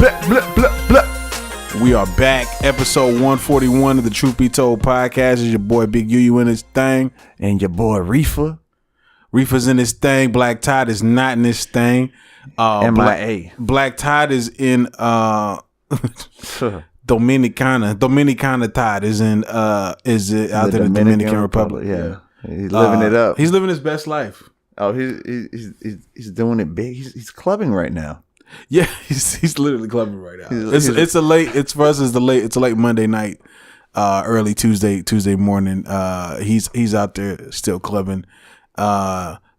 blah, blah, blah, blah. We are back, episode 141 of the Truth Be Told podcast. Is your boy Big UU in his thing, and your boy Riffa. Riffa's in his thing. Black Tide is not in this thing. MIA. Black Tide is in Dominicana. Dominicana Tide is in out there in the Dominican Republic. Yeah. He's living it up. He's living his best life. Oh, he's doing it big. He's clubbing right now. Yeah, he's literally clubbing right now. It's a late Monday night, early Tuesday morning. He's out there still clubbing.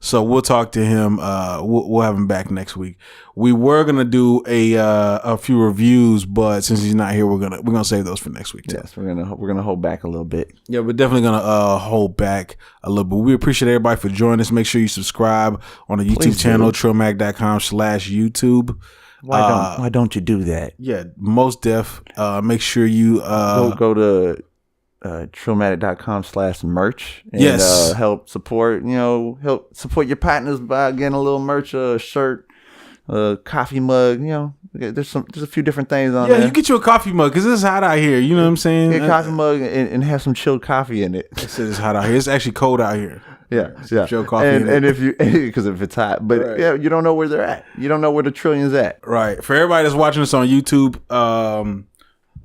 So we'll talk to him. We'll have him back next week. We were gonna do a few reviews, but since he's not here, we're gonna save those for next week too. Yes, we're gonna hold back a little bit. Yeah, we're definitely gonna hold back a little bit. We appreciate everybody for joining us. Make sure you subscribe on the YouTube channel, trillmac.com/YouTube. Why don't you do that? Yeah, most def. Make sure you go to trillmatic.com/merch and help support your partners by getting a little merch, a shirt, a coffee mug. There's a few different things on there. Yeah, you get you a coffee mug because it's hot out here. You know what I'm saying? Get a coffee mug and have some chilled coffee in it. It's hot out here. It's actually cold out here. Yeah. Chilled coffee and if it's hot, but right. Yeah, you don't know where they're at. You don't know where the Trillion's at. Right. For everybody that's watching us on YouTube,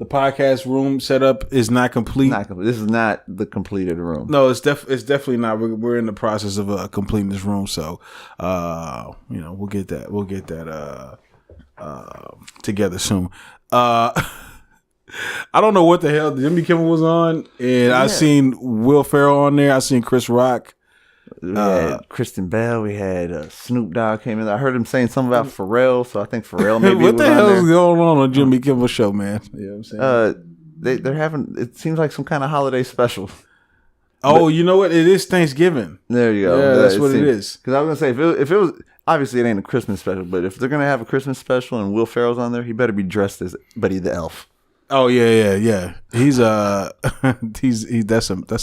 the podcast room setup is not complete. This is not the completed room. No, it's definitely not. We're in the process of completing this room, so we'll get that together soon. I don't know what the hell Jimmy Kimmel was on, and I seen Will Ferrell on there. I seen Chris Rock. We had Kristen Bell. We had Snoop Dogg came in. I heard him saying something about Pharrell, so I think Pharrell maybe what was the hell on is going on Jimmy Kimmel show, man? You know what I'm saying? They're having, it seems like some kind of holiday special. Oh, but, you know what? It is Thanksgiving. There you go. Yeah, that's what it is. Because I was gonna say if it was, obviously it ain't a Christmas special, but if they're gonna have a Christmas special and Will Ferrell's on there, he better be dressed as Buddy the Elf. Oh yeah. He's that's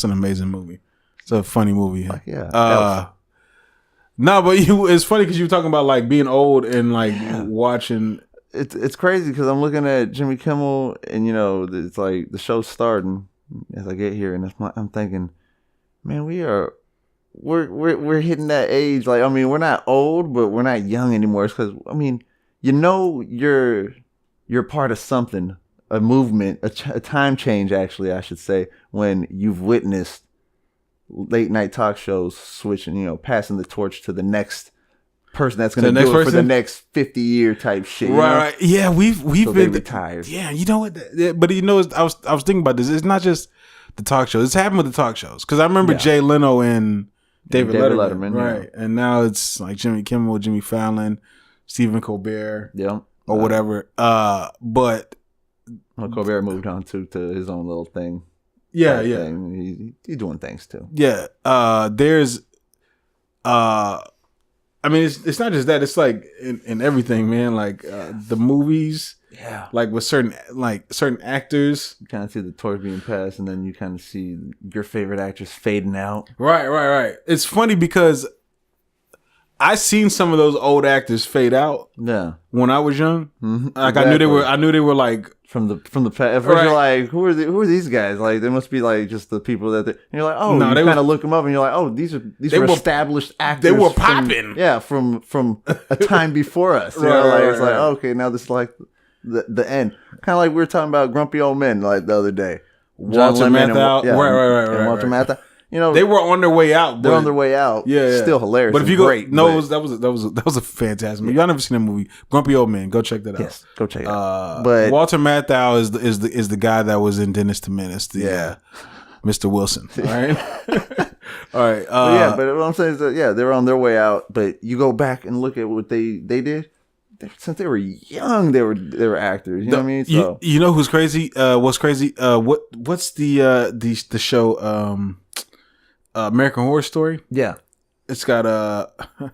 an amazing movie. It's a funny movie. No, but it's funny because you were talking about like being old and like watching. It's crazy because I'm looking at Jimmy Kimmel and it's like the show's starting as I get here and I'm thinking, man, we're hitting that age. Like, I mean, we're not old, but we're not young anymore. It's because you're part of something, a movement, a time change. Actually, I should say, when you've witnessed late night talk shows switching, passing the torch to the next person that's going to do it for the next 50-year type shit. Right. Yeah, we've been retired. Yeah, you know what? But I was thinking about this. It's not just the talk shows. It's happened with the talk shows because I remember Jay Leno and David Letterman, right? Yeah. And now it's like Jimmy Kimmel, Jimmy Fallon, Stephen Colbert, or whatever. But Colbert moved on to his own little thing. Yeah. He's doing things too. Yeah. There's I mean, it's not just that. It's like in everything, man. Like the movies, like with certain actors, you kind of see the torch being passed, and then you kind of see your favorite actors fading out. Right. It's funny because I seen some of those old actors fade out. Yeah, when I was young, like exactly. I knew they were like from the past. At first you're like, who are these guys? Like, they must be like just the people that and you're like, oh, no, you kind of look them up and you're like, oh, these were established actors. They were popping. From a time before us. It's like, okay, now this is like the end. Kind of like we were talking about Grumpy Old Men like the other day. Walter Matthau. Right. Walter Matthau. They were on their way out. They're on their way out. Yeah. Still hilarious. But if you go, that was a fantastic movie. Y'all never seen that movie, Grumpy Old Man. Go check that out. Yes, go check it out. But Walter Matthau is the guy that was in Dennis the Menace. Mr. Wilson. All right. All right. But what I'm saying is that they were on their way out. But you go back and look at what they did. Since they were young, they were actors. You know what I mean? So you know who's crazy? What's crazy? What's the show? American Horror Story. Yeah, it's got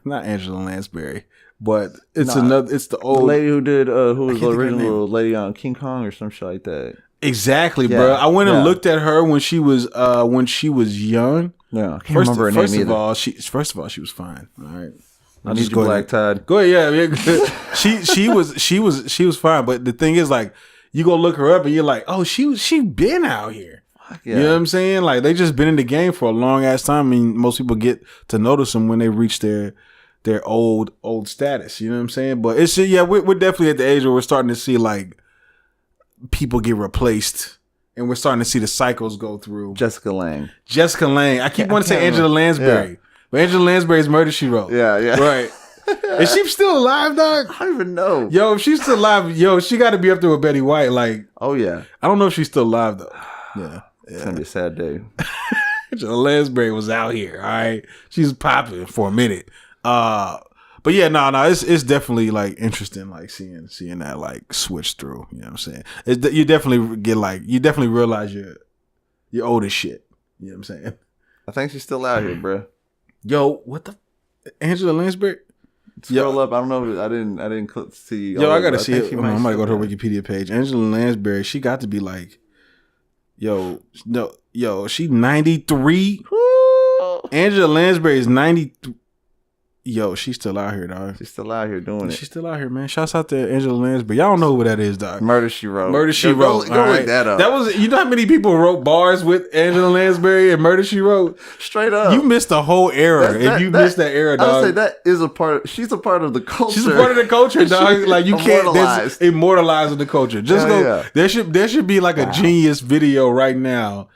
not Angela Lansbury, but it's the old lady who did who was the original lady on King Kong or some shit like that. Exactly, bro. I went and looked at her when she was young. Yeah, I can't remember her name either. First of all, she was fine. All right. I need you, Black Tide. Go ahead, yeah. she was fine, but the thing is, like, you go look her up and you're like, oh, she been out here. Yeah. You know what I'm saying? Like, they just been in the game for a long ass time. I mean, most people get to notice them when they reach their old status. You know what I'm saying? But it's we're definitely at the age where we're starting to see like people get replaced. And we're starting to see the cycles go through. Jessica Lange. I keep wanting to say Angela Lansbury. Yeah. But Angela Lansbury's Murder, She Wrote. Yeah. Right. Is she still alive, dog? I don't even know. Yo, if she's still alive, she got to be up there with Betty White. Like, oh, yeah. I don't know if she's still alive, though. Yeah. It's going to be a sad day. Angela Lansbury was out here, all right? She's popping for a minute. But yeah, no, it's definitely like interesting, like seeing that like switch through. You know what I'm saying? You definitely realize you're old as shit. You know what I'm saying? I think she's still out here, bro. Yo, what the Angela Lansbury? Scroll up. I don't know. I didn't see. Yo, I gotta see it. I'm gonna go to her Wikipedia page. Angela Lansbury. She got to be like, she 93. Angela Lansbury is 93. Yo, she's still out here, dog. She's still out here doing it. She's still out here, man. Shouts out to Angela Lansbury. Y'all don't know who that is, dog. Murder, She Wrote. Murder, She Wrote. Go look that up. That was, you know how many people wrote bars with Angela Lansbury and Murder, She Wrote? Straight up. You missed a whole era. If you missed that era, dog. I would say that is a part. She's a part of the culture. She's a part of the culture, dog. Like, you can't immortalize the culture. Just go. Yeah. There should be like a genius video right now.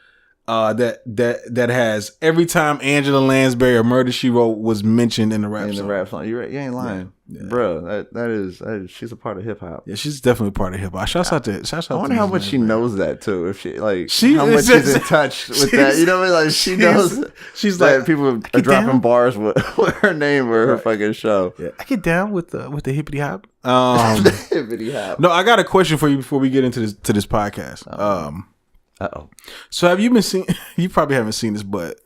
That has every time Angela Lansbury or Murder, She Wrote was mentioned in the rap song. In the rap song. You're right. You ain't lying. Yeah. Bro, that is she's a part of hip hop. Yeah, she's definitely part of hip hop. Shouts out to I wonder how much she knows that too. If how much she's in touch with that. You know what I mean? Like she knows she's that like people are dropping bars with her name or her fucking show. Yeah. I get down with the hippity hop. The hippity hop. No, I got a question for you before we get into this podcast. So have you been seeing? You probably haven't seen this, but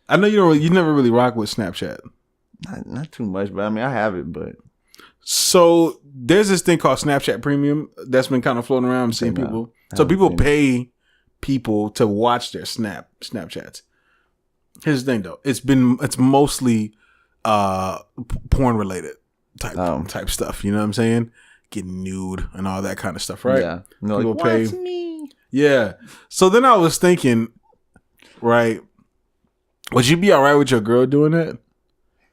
I know you never really rock with Snapchat. Not too much, but I mean I have it. But so there's this thing called Snapchat Premium that's been kind of floating around. I'm seeing people. So people pay people to watch their Snapchats. Here's the thing, though. It's mostly porn related type stuff. You know what I'm saying? Getting nude and all that kind of stuff, right? Yeah. People pay. Watch me. Yeah. So then I was thinking, right? Would you be all right with your girl doing that?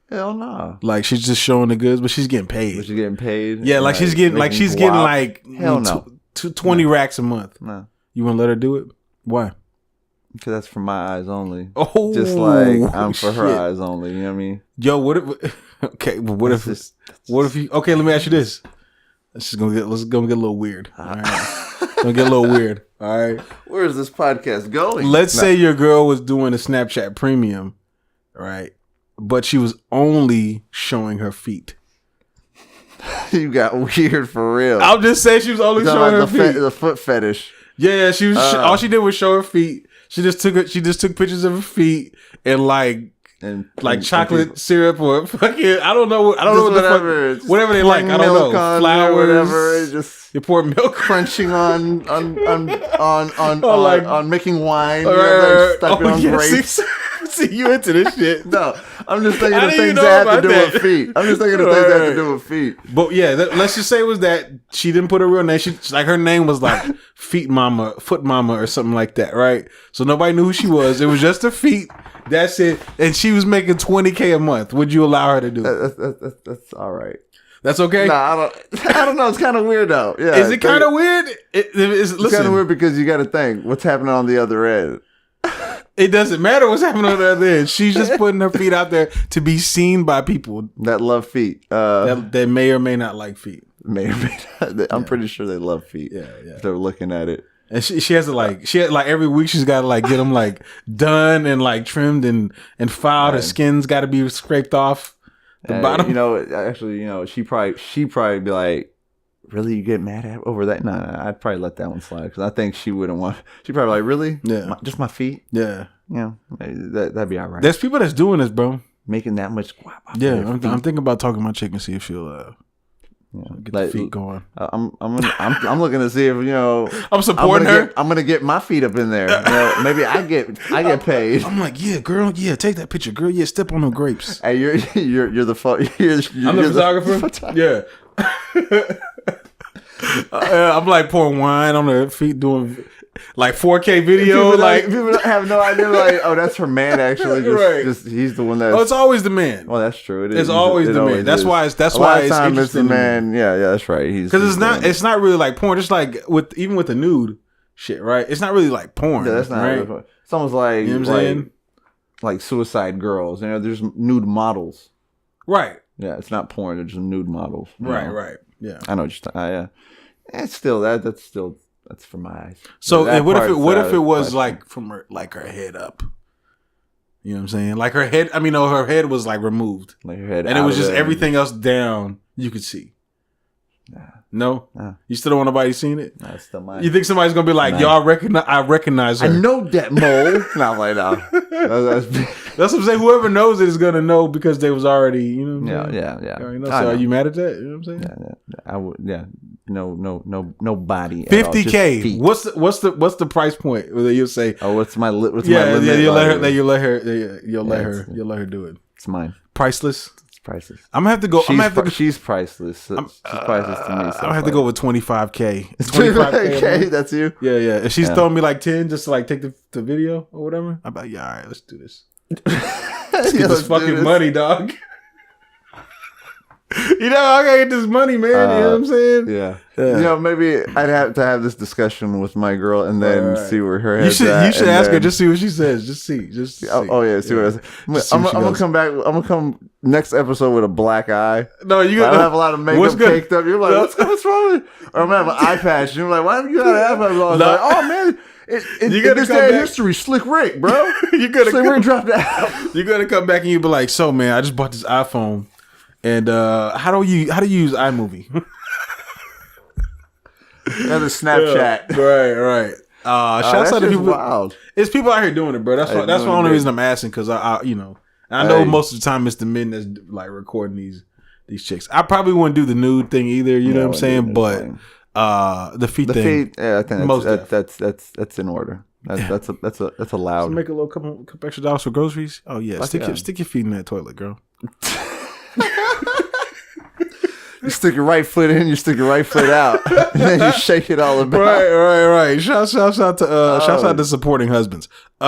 Hell no. Like she's just showing the goods, but she's getting paid. But she's getting paid. Yeah, like she's getting hell no. 20 racks a month. No. You want to let her do it? Why? Because that's for my eyes only. Oh, just like I'm for her eyes only. You know what I mean? Yo, what if? Okay, but what if you? Okay, let me ask you this. Let's go get a little weird. All right. Gonna get a little weird. All right. Where is this podcast going? Let's say your girl was doing a Snapchat Premium, right? But she was only showing her feet. You got weird for real. I'll just say she was only showing her feet. The foot fetish. Yeah, she was. All she did was show her feet. She just took pictures of her feet and chocolate syrup or fucking I don't know what whatever they like. I don't know, flowers, whatever. Just you pour milk, crunching on making wine. On grapes. See you into this shit? No, I'm just thinking of things that have to do with feet. I'm just thinking of things that have to do with feet. But yeah, let's just say it was that she didn't put her real name. She like her name was like Foot Mama or something like that, right? So nobody knew who she was. It was just her feet. That's it. And she was making $20K a month. Would you allow her to do it? That's all right. That's okay? Nah, I don't know. It's kind of weird though. Yeah. Is it kind of weird? It's kind of weird because you got to think what's happening on the other end. It doesn't matter what's happening on the other end. She's just putting her feet out there to be seen by people that love feet. That may or may not like feet. May or may not. I'm pretty sure they love feet. Yeah. If they're looking at it. And she has to every week she's got to get them done and trimmed and filed. Her skin's got to be scraped off the bottom. She probably be like, really, you get mad at over that? Nah, I'd probably let that one slide because I think she wouldn't want. She'd probably like, really? Yeah, just my feet. Yeah, that'd be all right. There's people that's doing this, bro. Making that much. Yeah, I'm thinking about talking to my chick and see if she'll Get the feet going. I'm looking to see if I'm supporting her. I'm gonna get my feet up in there. Maybe I get paid. I'm like, yeah, girl, yeah, take that picture, girl. Yeah, step on them grapes. Hey, you're the I'm the photographer. Yeah. I'm like pouring wine on her feet, doing like 4K video. People don't have no idea. Like, oh, that's her man. Actually, just he's the one that. Oh, it's always the man. Well, that's true. It's always the man. That's why it's the man. Yeah, that's right. Because it's not really like porn. Just like even with the nude shit, right? It's not really like porn. Yeah, that's not right. Really, it's almost like you know what I'm saying? Like Suicide Girls. There's nude models. Right. Yeah, it's not porn. They're just nude models. Right. Yeah. I know what you're talking. Yeah. It's still that's for my eyes. So what if it was like from her head up? You know what I'm saying? Like her head. I mean, no, her head was like removed, like her head, and it was just everything else down. You could see. Nah. No, nah. You still don't want nobody seeing it. Nah, it's still mine. You think somebody's gonna be like, nah. Y'all recognize? I recognize her. I know that mole. Not like that. That's what I'm saying. Whoever knows it is gonna know because they was already. You know. What I'm yeah. You know, so are you mad at that? You know what I'm saying? Yeah. I would. Yeah. Nobody. $50K. What's the price point? Whether you'll say, oh, what's my limit? You'll let her do it. It's mine. Priceless. It's priceless. I'm gonna have to go. She's priceless. She's priceless to me. I'm gonna have to go with $25K. $25K. That's you. Yeah. If she's throwing me like 10 just to like take the video or whatever, I'm like, yeah, all right, let's do this. Let's get this fucking money, dog. I gotta get this money, man. You know what I'm saying? Yeah. Maybe I'd have to have this discussion with my girl and then see where her head's at. You should ask her. Just see what she says. Just see. Oh yeah. See what I'm gonna come back. I'm gonna come next episode with a black eye. No, you gotta have a lot of makeup caked up. You're like, what's wrong with? Or I'm gonna have an eye patch. You're like, why haven't you got an eye patch? I was like, oh man. You got this day history, Slick Rick, bro. Slick Rick dropped out. You gotta come back and you be like, so man, I just bought this iPhone. And how do you use iMovie? That's a Snapchat. Right. Shouts out to people. Wild. It's people out here doing it, bro. That's the only reason I'm asking because I know most of the time it's the men that's like recording these chicks. I probably wouldn't do the nude thing either. You know what I'm saying? But the feet thing. Yeah, I think that's in order. That's allowed. So make a little couple extra dollars for groceries. Oh yeah, stick your feet in that toilet, girl. You stick your right foot in, you stick your right foot out, and then you shake it all about. Right. Shouts out to supporting husbands. We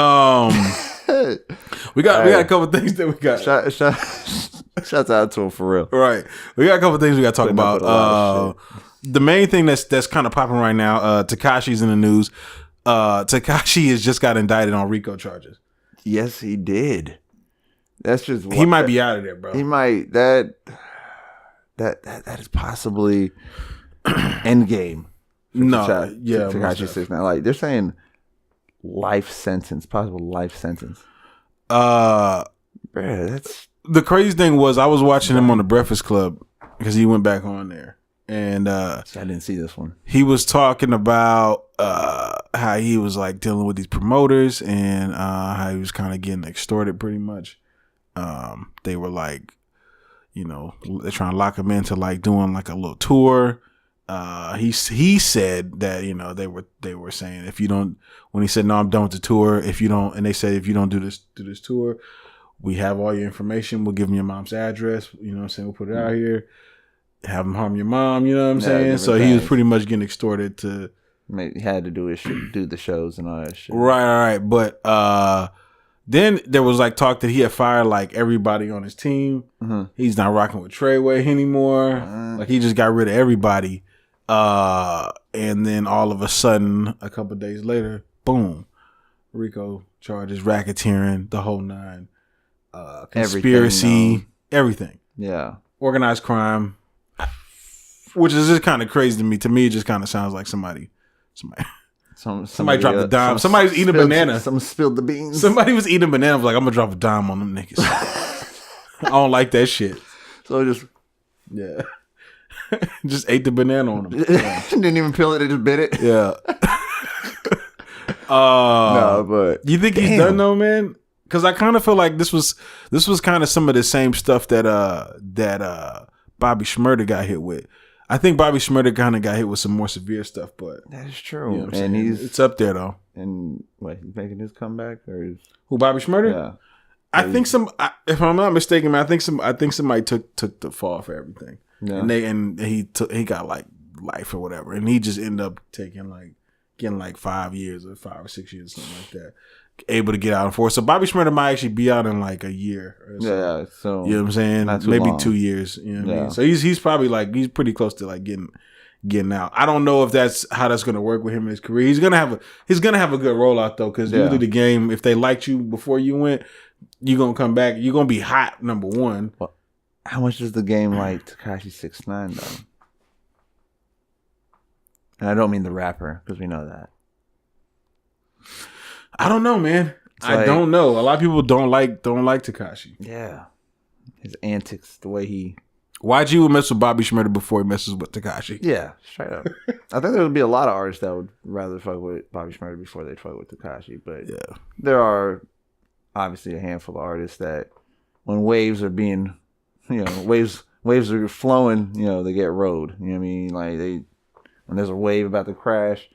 got a couple things that we got. Shouts out to him for real. Right, we got a couple things we got to talk about. The main thing that's kind of popping right now. Tekashi's in the news. Tekashi has just got indicted on RICO charges. Yes, he did. That's just he might be out of there, bro. He might that is possibly endgame. Tekashi 6ix9ine. Like they're saying possible life sentence. Bruh, that's the crazy thing was I was watching him on the Breakfast Club because he went back on there, and I didn't see this one. He was talking about how he was like dealing with these promoters and how he was kind of getting extorted pretty much. They were like, they're trying to lock him into like doing like a little tour. He said that they were saying when he said no, I'm done with the tour. And they said if you don't do this tour, we have all your information. We'll give them your mom's address. You know what I'm saying? We'll put it out here. Have them harm your mom. You know what I'm saying? So he was pretty much getting extorted to. He had to do the shows and all that shit. Right. But then there was like talk that he had fired like everybody on his team. Mm-hmm. He's not rocking with Treyway anymore. Like he just got rid of everybody. And then all of a sudden, a couple of days later, boom, RICO charges, racketeering, the whole nine, conspiracy, everything. Yeah, organized crime, which is just kind of crazy to me. To me, it just kind of sounds like somebody dropped a dime. Somebody's eating a banana. Someone spilled the beans. Somebody was eating a banana. Was like, I'm gonna drop a dime on them niggas. I don't like that shit. So just just ate the banana on them. Didn't even peel it. They just bit it. Yeah. No, but you think he's done though, man? Because I kind of feel like this was kind of some of the same stuff that Bobby Shmurda got hit with. I think Bobby Shmurda kind of got hit with some more severe stuff, but that is true. You know and it's up there though. And what, he's making his comeback, or who, Bobby Shmurda? Yeah. I think if I'm not mistaken, man, I think somebody took the fall for everything. Yeah. And he got like life or whatever, and he just ended up getting like 5 years or 5 or 6 years, something like that. Able to get out in force. So Bobby Shmurda might actually be out in like a year or so. Yeah, so you know what I'm saying? Maybe long. 2 years. You know what I mean? So he's probably like he's pretty close to like getting out. I don't know if that's how that's gonna work with him in his career. He's gonna have a good rollout though, because usually the game, if they liked you before you went, you're gonna come back. You're gonna be hot, number one. Well, how much does the game like Tekashi 6ix9ine though? And I don't mean the rapper, because we know that. I don't know, man. I don't know. A lot of people don't like Tekashi. Yeah, his antics, the way he. YG would mess with Bobby Shmurda before he messes with Tekashi. Yeah, straight up. I think there would be a lot of artists that would rather fuck with Bobby Shmurda before they'd fuck with Tekashi. But there are obviously a handful of artists that, when waves are being, waves are flowing, they get rode. You know what I mean? Like when there's a wave about to crash,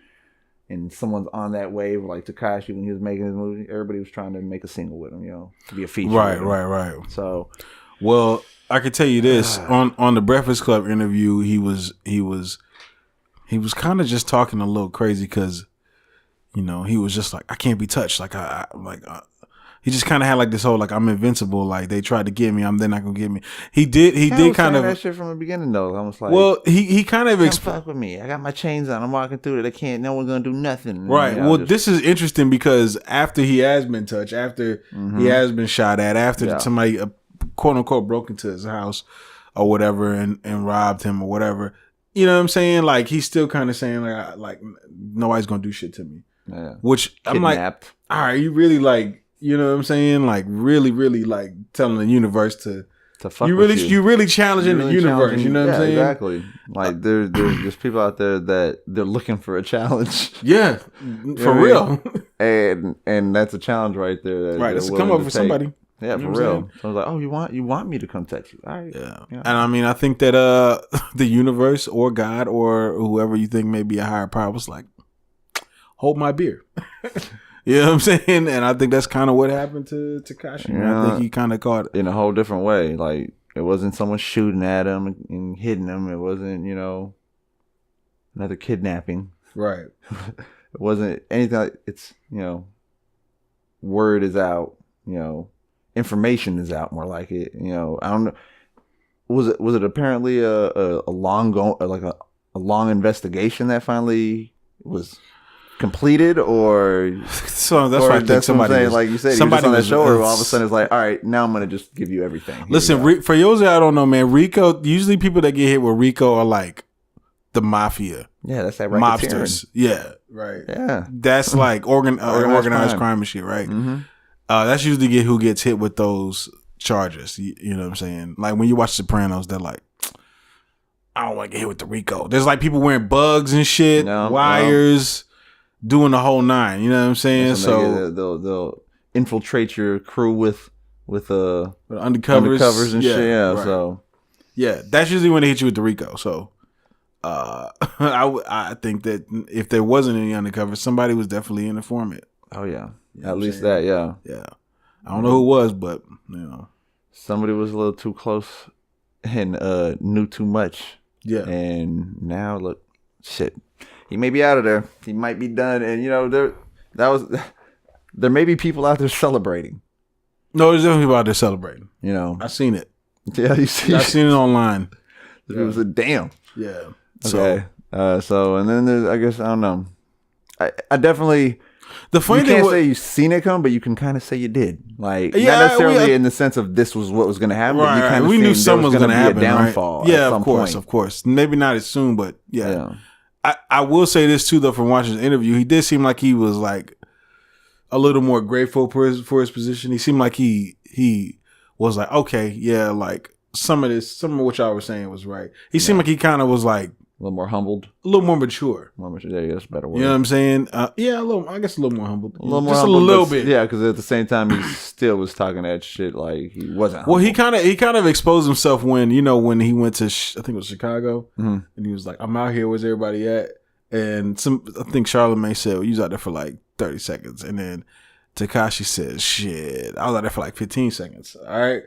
and someone's on that wave, like Tekashi when he was making his movie, everybody was trying to make a single with him, to be a feature. Right. So, well, I can tell you this on the Breakfast Club interview, he was kind of just talking a little crazy because, he was just like, I can't be touched. Like he just kind of had like this whole like, I'm invincible. Like they tried to get me, they're not gonna get me. He did kind of that shit from the beginning though. Almost like, well, he kind of fuck with me. I got my chains on. I'm walking through it. No one's gonna do nothing. Right. Well, this is interesting because after he has been touched, after he has been shot at, after somebody quote unquote broke into his house or whatever and robbed him or whatever, you know what I'm saying? Like he's still kind of saying like nobody's gonna do shit to me. Yeah. Which I'm like, all right, you really like. You know what I'm saying? Like really, really like telling the universe to fuck you. You really challenging the universe. You know what I'm saying? Exactly. Like there's people out there that they're looking for a challenge. Yeah, for real. And that's a challenge right there. Right, it's come up for somebody. Yeah, for real. So I was like, oh, you want me to come touch you? All right. Yeah. And I mean, I think that the universe or God or whoever you think may be a higher power was like, hold my beer. You know what I'm saying? And I think that's kind of what happened to Tekashi. I think he kind of caught it in a whole different way. Like it wasn't someone shooting at him and hitting him. It wasn't, another kidnapping. Right. It wasn't anything like it's, word is out, information is out more like it, I don't know. Was it apparently a long long investigation that finally was completed, or so that's why I think somebody like you said, somebody on that show, or all of a sudden it's like, all right, now I'm gonna just give you everything. Listen, for those that I don't know, man, RICO. Usually, people that get hit with RICO are like the mafia. Yeah, that's that mobsters. Yeah, right. Yeah, that's like organized crime and shit, right? Mm-hmm. That's usually who gets hit with those charges. You know what I'm saying? Like when you watch Sopranos, they're like, I don't want to get hit with the RICO. There's like people wearing bugs and shit, wires. Doing the whole nine, you know what I'm saying? So they'll infiltrate your crew with undercovers and shit. Yeah, right. So that's usually when they hit you with the RICO. So I think that if there wasn't any undercover, somebody was definitely an informant. Oh yeah, at least that. Yeah. I don't know who it was, but somebody was a little too close and knew too much. Yeah, and now look, shit. He may be out of there. He might be done. And there may be people out there celebrating. No, there's definitely people out there celebrating. I've seen it. Yeah, I've seen it online. It was a damn. Yeah. Okay. So and then there's, I guess, I don't know. I definitely. The funny you thing can't say you've seen it come, but you can kind of say you did. Like not necessarily in the sense of this was what was going to happen. Right, but you kind of we knew something was going to happen. A downfall. Right? Yeah, of course. Maybe not as soon, but yeah. I will say this too, though, from watching the interview, he did seem like he was like a little more grateful for his position. He seemed like he was like, okay, yeah, like some of what y'all were saying was right. He seemed like he kind of was like A little more humbled. A little more mature. More mature. There you go. That's a better word. You know what I'm saying? Yeah, I guess a little more humbled. A little more just humbled, a little bit. Yeah, because at the same time, he still was talking that shit like he wasn't. Well, he kind of exposed himself when when he went to I think it was Chicago, and he was like, "I'm out here. Where's everybody at?" And I think Charlamagne said, well, "You was out there for like 30 seconds," and then Tekashi said, "Shit, I was out there for like 15 seconds." All right.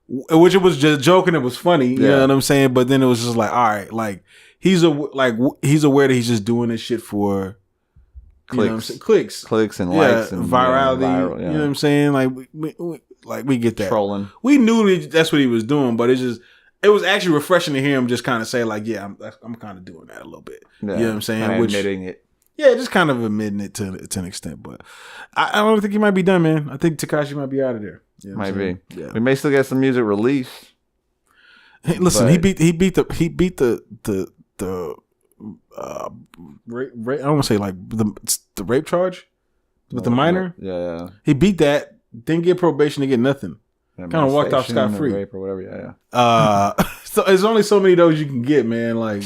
Which it was just joking. It was funny. You know what I'm saying? But then it was just like, all right, like he's aware that he's just doing this shit for clicks and likes and virality. Viral, You know what I'm saying? Like we get that. Trolling. We knew that's what he was doing, but it was actually refreshing to hear him just kind of say like, yeah, I'm kind of doing that a little bit. Yeah. You know what I'm saying? Admitting it. Yeah, just kind of admitting it to an extent. But I don't think he might be done, man. I think Tekashi might be out of there. You know might be. Yeah. We may still get some music released. Hey, listen, he beat the rape, I don't want to say like the rape charge with the minor. Yeah. He beat that. Didn't get probation. Didn't get nothing. Kind of walked off scot free. Rape or whatever. Yeah. So there's only so many of those you can get, man. Like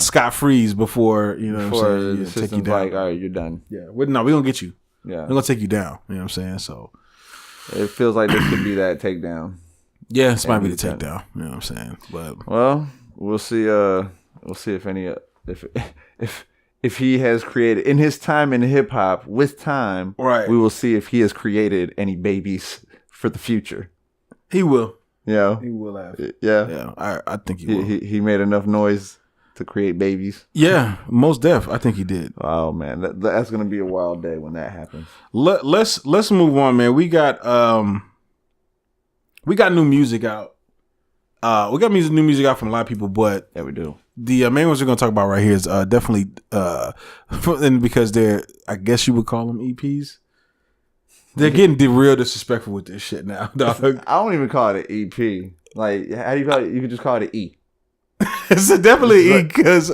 scot frees before before the system's like, all right, you're done. Yeah. We're gonna get you. Yeah. We're gonna take you down. You know what I'm saying? So. It feels like this could be that takedown. Yeah, this might be the takedown. You know what I'm saying? But we'll see. We'll see if he has created in his time in hip hop. With time, right? We will see if he has created any babies for the future. He will. Yeah, he will have. Yeah. I think he will. He made enough noise to create babies. Yeah, most def. I think he did. Oh man, that's gonna be a wild day when that happens. Let's move on, man. We got new music out. We got new music out from a lot of people, but yeah, we do. The main ones we're gonna talk about right here is definitely and because they're, I guess you would call them EPs. They're getting real disrespectful with this shit now, dog. I don't even call it an EP. Like, how do you call it? You could just call it an E. It's definitely E because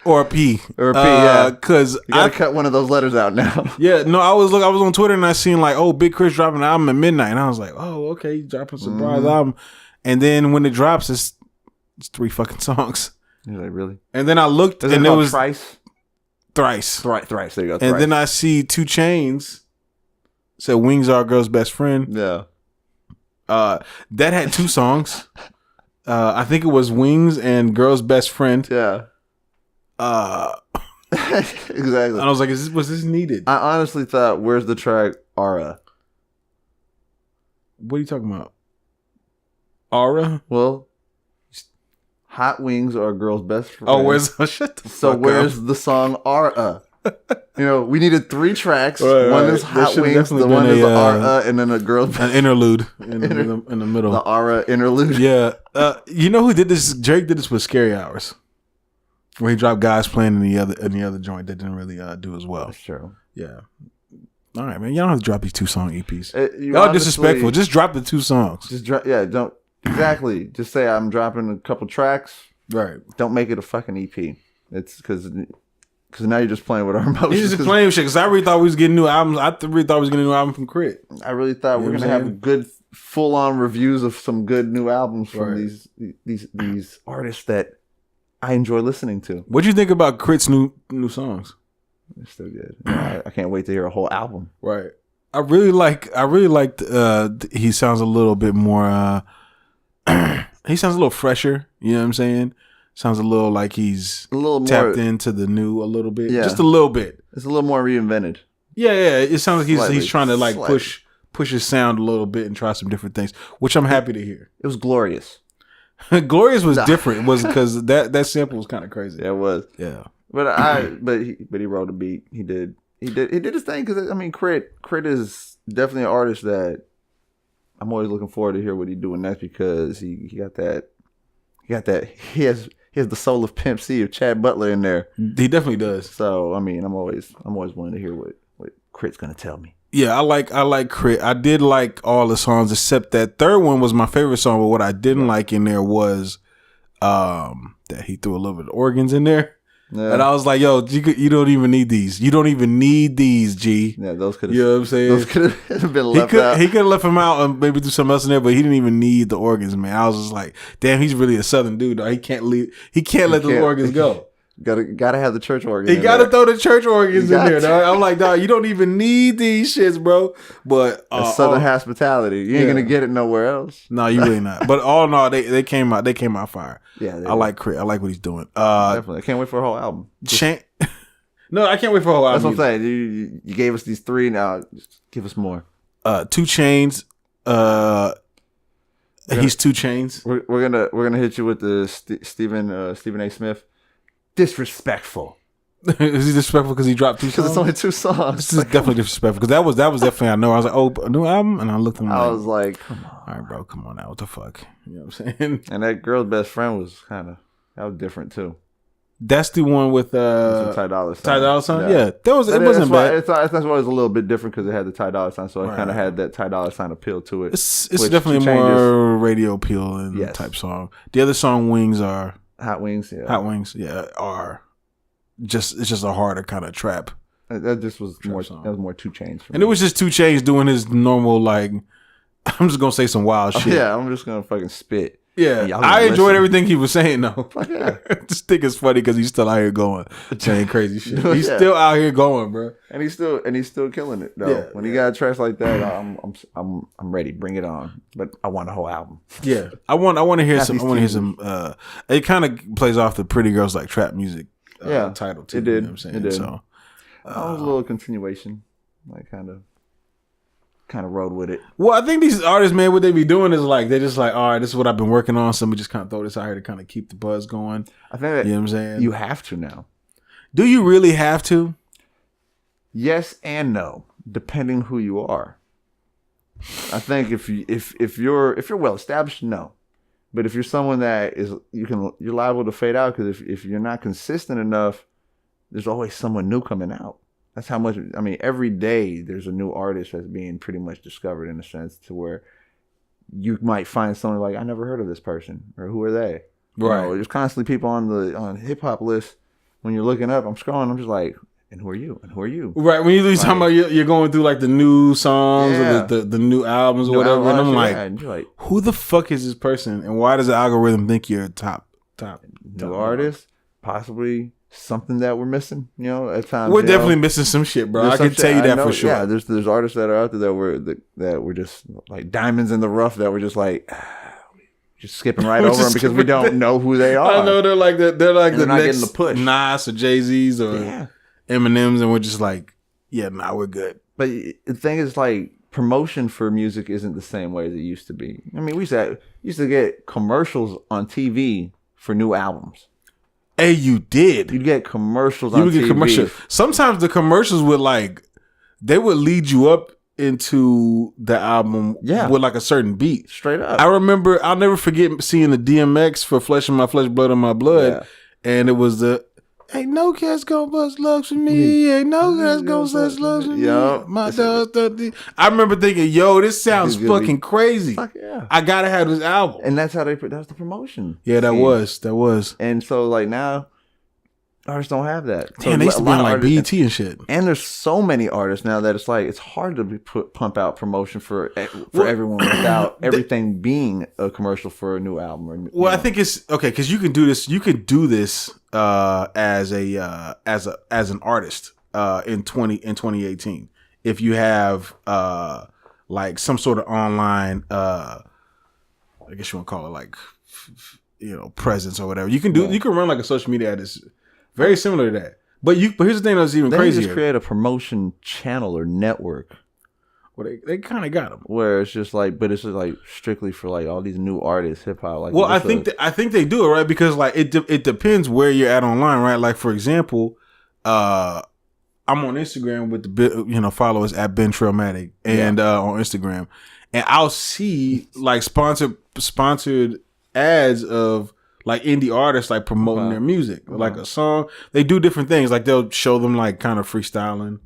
or a P or a P. Yeah, because you gotta cut one of those letters out now. Yeah, no, I was on Twitter and I seen like, oh, Big KRIT dropping an album at midnight, and I was like, oh, okay, he's dropping a surprise album, and then when it drops, it's 3 fucking songs. You're like, really? And then I looked and it was thrice. There you go. And then I see 2 Chainz said "Wings Are a Girl's Best Friend." Yeah. That had 2 songs. I think it was "Wings" and "Girl's Best Friend." Yeah. Exactly. And I was like, was this needed? I honestly thought, where's the track Aura? What are you talking about? Aura? Well, hot wings are a girl's best friend. Oh, shut the fuck where's up. the song Aura? We needed 3 tracks. One is hot wings, the one is Aura, and then a girl's an interlude in the middle. The Aura interlude. Yeah. You know who did this? Drake did this with Scary Hours, where he dropped guys playing in the other joint that didn't really do as well. That's true. Yeah. All right, man. Y'all don't have to drop these 2-song EPs. Y'all disrespectful. Just drop the 2 songs. Don't exactly. Just say I'm dropping a couple tracks. Right. Don't make it a fucking EP. It's because now you're just playing with our emotions. You're just playing with shit. Because I really thought we was getting new albums. I really thought we was getting a new album from KRIT. I really thought we were gonna have good full on reviews of some good new albums from these artists that I enjoy listening to. What'd you think about KRIT's new songs? They're still good. I can't wait to hear a whole album. Right. I really liked he sounds a little bit more he sounds a little fresher, you know what I'm saying? Sounds a little like he's a little tapped more into the new a little bit. Yeah. Just a little bit. It's a little more reinvented. Yeah. It sounds like he's trying to like push his sound a little bit and try some different things, which I'm happy to hear. It was glorious. Glorious was different. It was because that sample was kind of crazy. Yeah, it was. Yeah. But he wrote a beat. He did his thing because KRIT is definitely an artist that I'm always looking forward to hear what he's doing next because he has the soul of Pimp C of Chad Butler in there. He definitely does. So I mean, I'm always willing to hear what KRIT's gonna tell me. Yeah, I like KRIT. I did like all the songs except that third one was my favorite song. But what I didn't like in there was that he threw a little bit of organs in there. And I was like, yo, you don't even need these. You don't even need these, G. Yeah, those could have. You know what I'm saying? Those could have been left out. He could have left him out and maybe do something else in there, but he didn't even need the organs, man. I was just like, damn, he's really a Southern dude, though. He can't let the organs go. Gotta have the church organ. He gotta throw the church organs in there, dog. I'm like, dog, you don't even need these shits, bro. But Southern hospitality, you ain't gonna get it nowhere else. No, you really not. But all in all, they came out fire. Yeah, I like KRIT. I like what he's doing. Definitely, I can't wait for a whole album. No, I can't wait for a whole album. That's what I'm saying. You gave us these 3, now just give us more. 2 Chainz. He's 2 Chainz. We're gonna hit you with the Stephen A. Smith. Disrespectful. Is he disrespectful because he dropped 2 songs? Because it's only 2 songs. This is definitely disrespectful because that was definitely, I know. I was like, oh, a new album? And I looked at him I was like, come on. All right, bro, come on now. What the fuck? You know what I'm saying? And that girl's best friend was that was different too. That's the one with Ty Dolla Sign. Ty Dolla Sign? Yeah. It wasn't bad. That's why it was a little bit different because it had the Ty Dolla Sign, so it kind of had that Ty Dolla Sign appeal to it. It's definitely a more radio appeal and type song. The other song, Wings, are... Hot Wings, are... it's just a harder kind of trap. That just was more. Song. That was more 2 Chainz. And it was just 2 Chainz doing his normal, like, I'm just gonna say some wild shit. Yeah, I'm just gonna fucking spit. Yeah, I enjoyed everything he was saying though. Fuck yeah. This thing is funny because he's still out here going, saying crazy shit. He's still out here going, bro. And he's still killing it though. Yeah, when he got tracks like that, I'm ready. Bring it on. But I want a whole album. Yeah, I want to hear some. I want to hear some. It kind of plays off the Pretty Girls Like Trap Music. Title too. It did. You know what I'm saying? It did. So that was a little continuation, like kind of rode with it. Well, I think these artists, man, what they be doing is like they're just like, all right, this is what I've been working on, so we just kind of throw this out here to kind of keep the buzz going. I think that, you know what I'm saying? You have to now. Do you really have to? Yes and no, depending who you are. I think if you're well established, no. But if you're someone that is, you're liable to fade out because if you're not consistent enough, there's always someone new coming out. That's how much. I mean, every day there's a new artist that's being pretty much discovered in a sense to where you might find someone like, I never heard of this person, or who are they? Right. You know, there's constantly people on hip hop list. When you're looking up, I'm scrolling. I'm just like, and who are you? And who are you? Right. When you're talking about you're going through like the new songs or the new albums or whatever, and I'm like, who the fuck is this person, and why does the algorithm think you're top new artist? Possibly something that we're missing. You know, at times we're definitely missing some shit, bro. I can tell you that for sure. Yeah, there's artists that are out there that were just like diamonds in the rough that were just like. Just skipping right over them because we don't know who they are. I know they're like the not next getting the push. Nas or Jay-Z's or Eminem's, and we're just like, yeah, nah, we're good. But the thing is, like, promotion for music isn't the same way as it used to be. I mean, we used to get commercials on TV for new albums. Hey, you did. You'd get commercials on TV. Get commercials. Sometimes the commercials would they would lead you up into the album with like a certain beat. Straight up. I'll never forget seeing the DMX for Flesh in My Flesh, Blood in My Blood. And it was ain't no cats gonna bust lugs for me. Ain't no cats gonna bust lugs for me. My dog. I remember thinking, yo, this sounds fucking crazy. Fuck yeah. I gotta have this album. And that's how that's the promotion. Yeah, that was. And so like now artists don't have that. So damn, they used to be on like BET and shit. And there's so many artists now that it's like it's hard to pump out promotion for everyone without everything being a commercial for a new album. I think it's okay because you can do this. You can do this as an artist in 2018 if you have like some sort of online I guess you want to call it like presence or whatever. You can do. You can run like a social media ad. Very similar to that. But here's the thing that's even crazier. They just create a promotion channel or network. Well, they kind of got them. Where it's just like, but it's just like strictly for like all these new artists, hip hop. Like, well, I think they do it right because like it depends where you're at online, right? Like for example, I'm on Instagram with the followers at Ben Trailmatic and on Instagram, and I'll see like sponsored ads of like indie artists like promoting their music, like a song. They do different things. Like they'll show them like kind of freestyling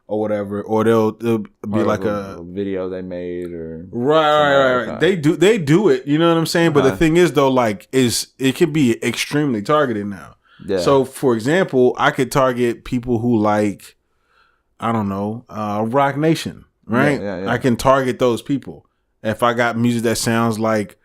or whatever, or they'll be like a video they made or right. They do it. You know what I'm saying? But the thing is though, like it can be extremely targeted now. Yeah. So, for example, I could target people who like, I don't know, Rock Nation, right? Yeah. I can target those people. If I got music that sounds like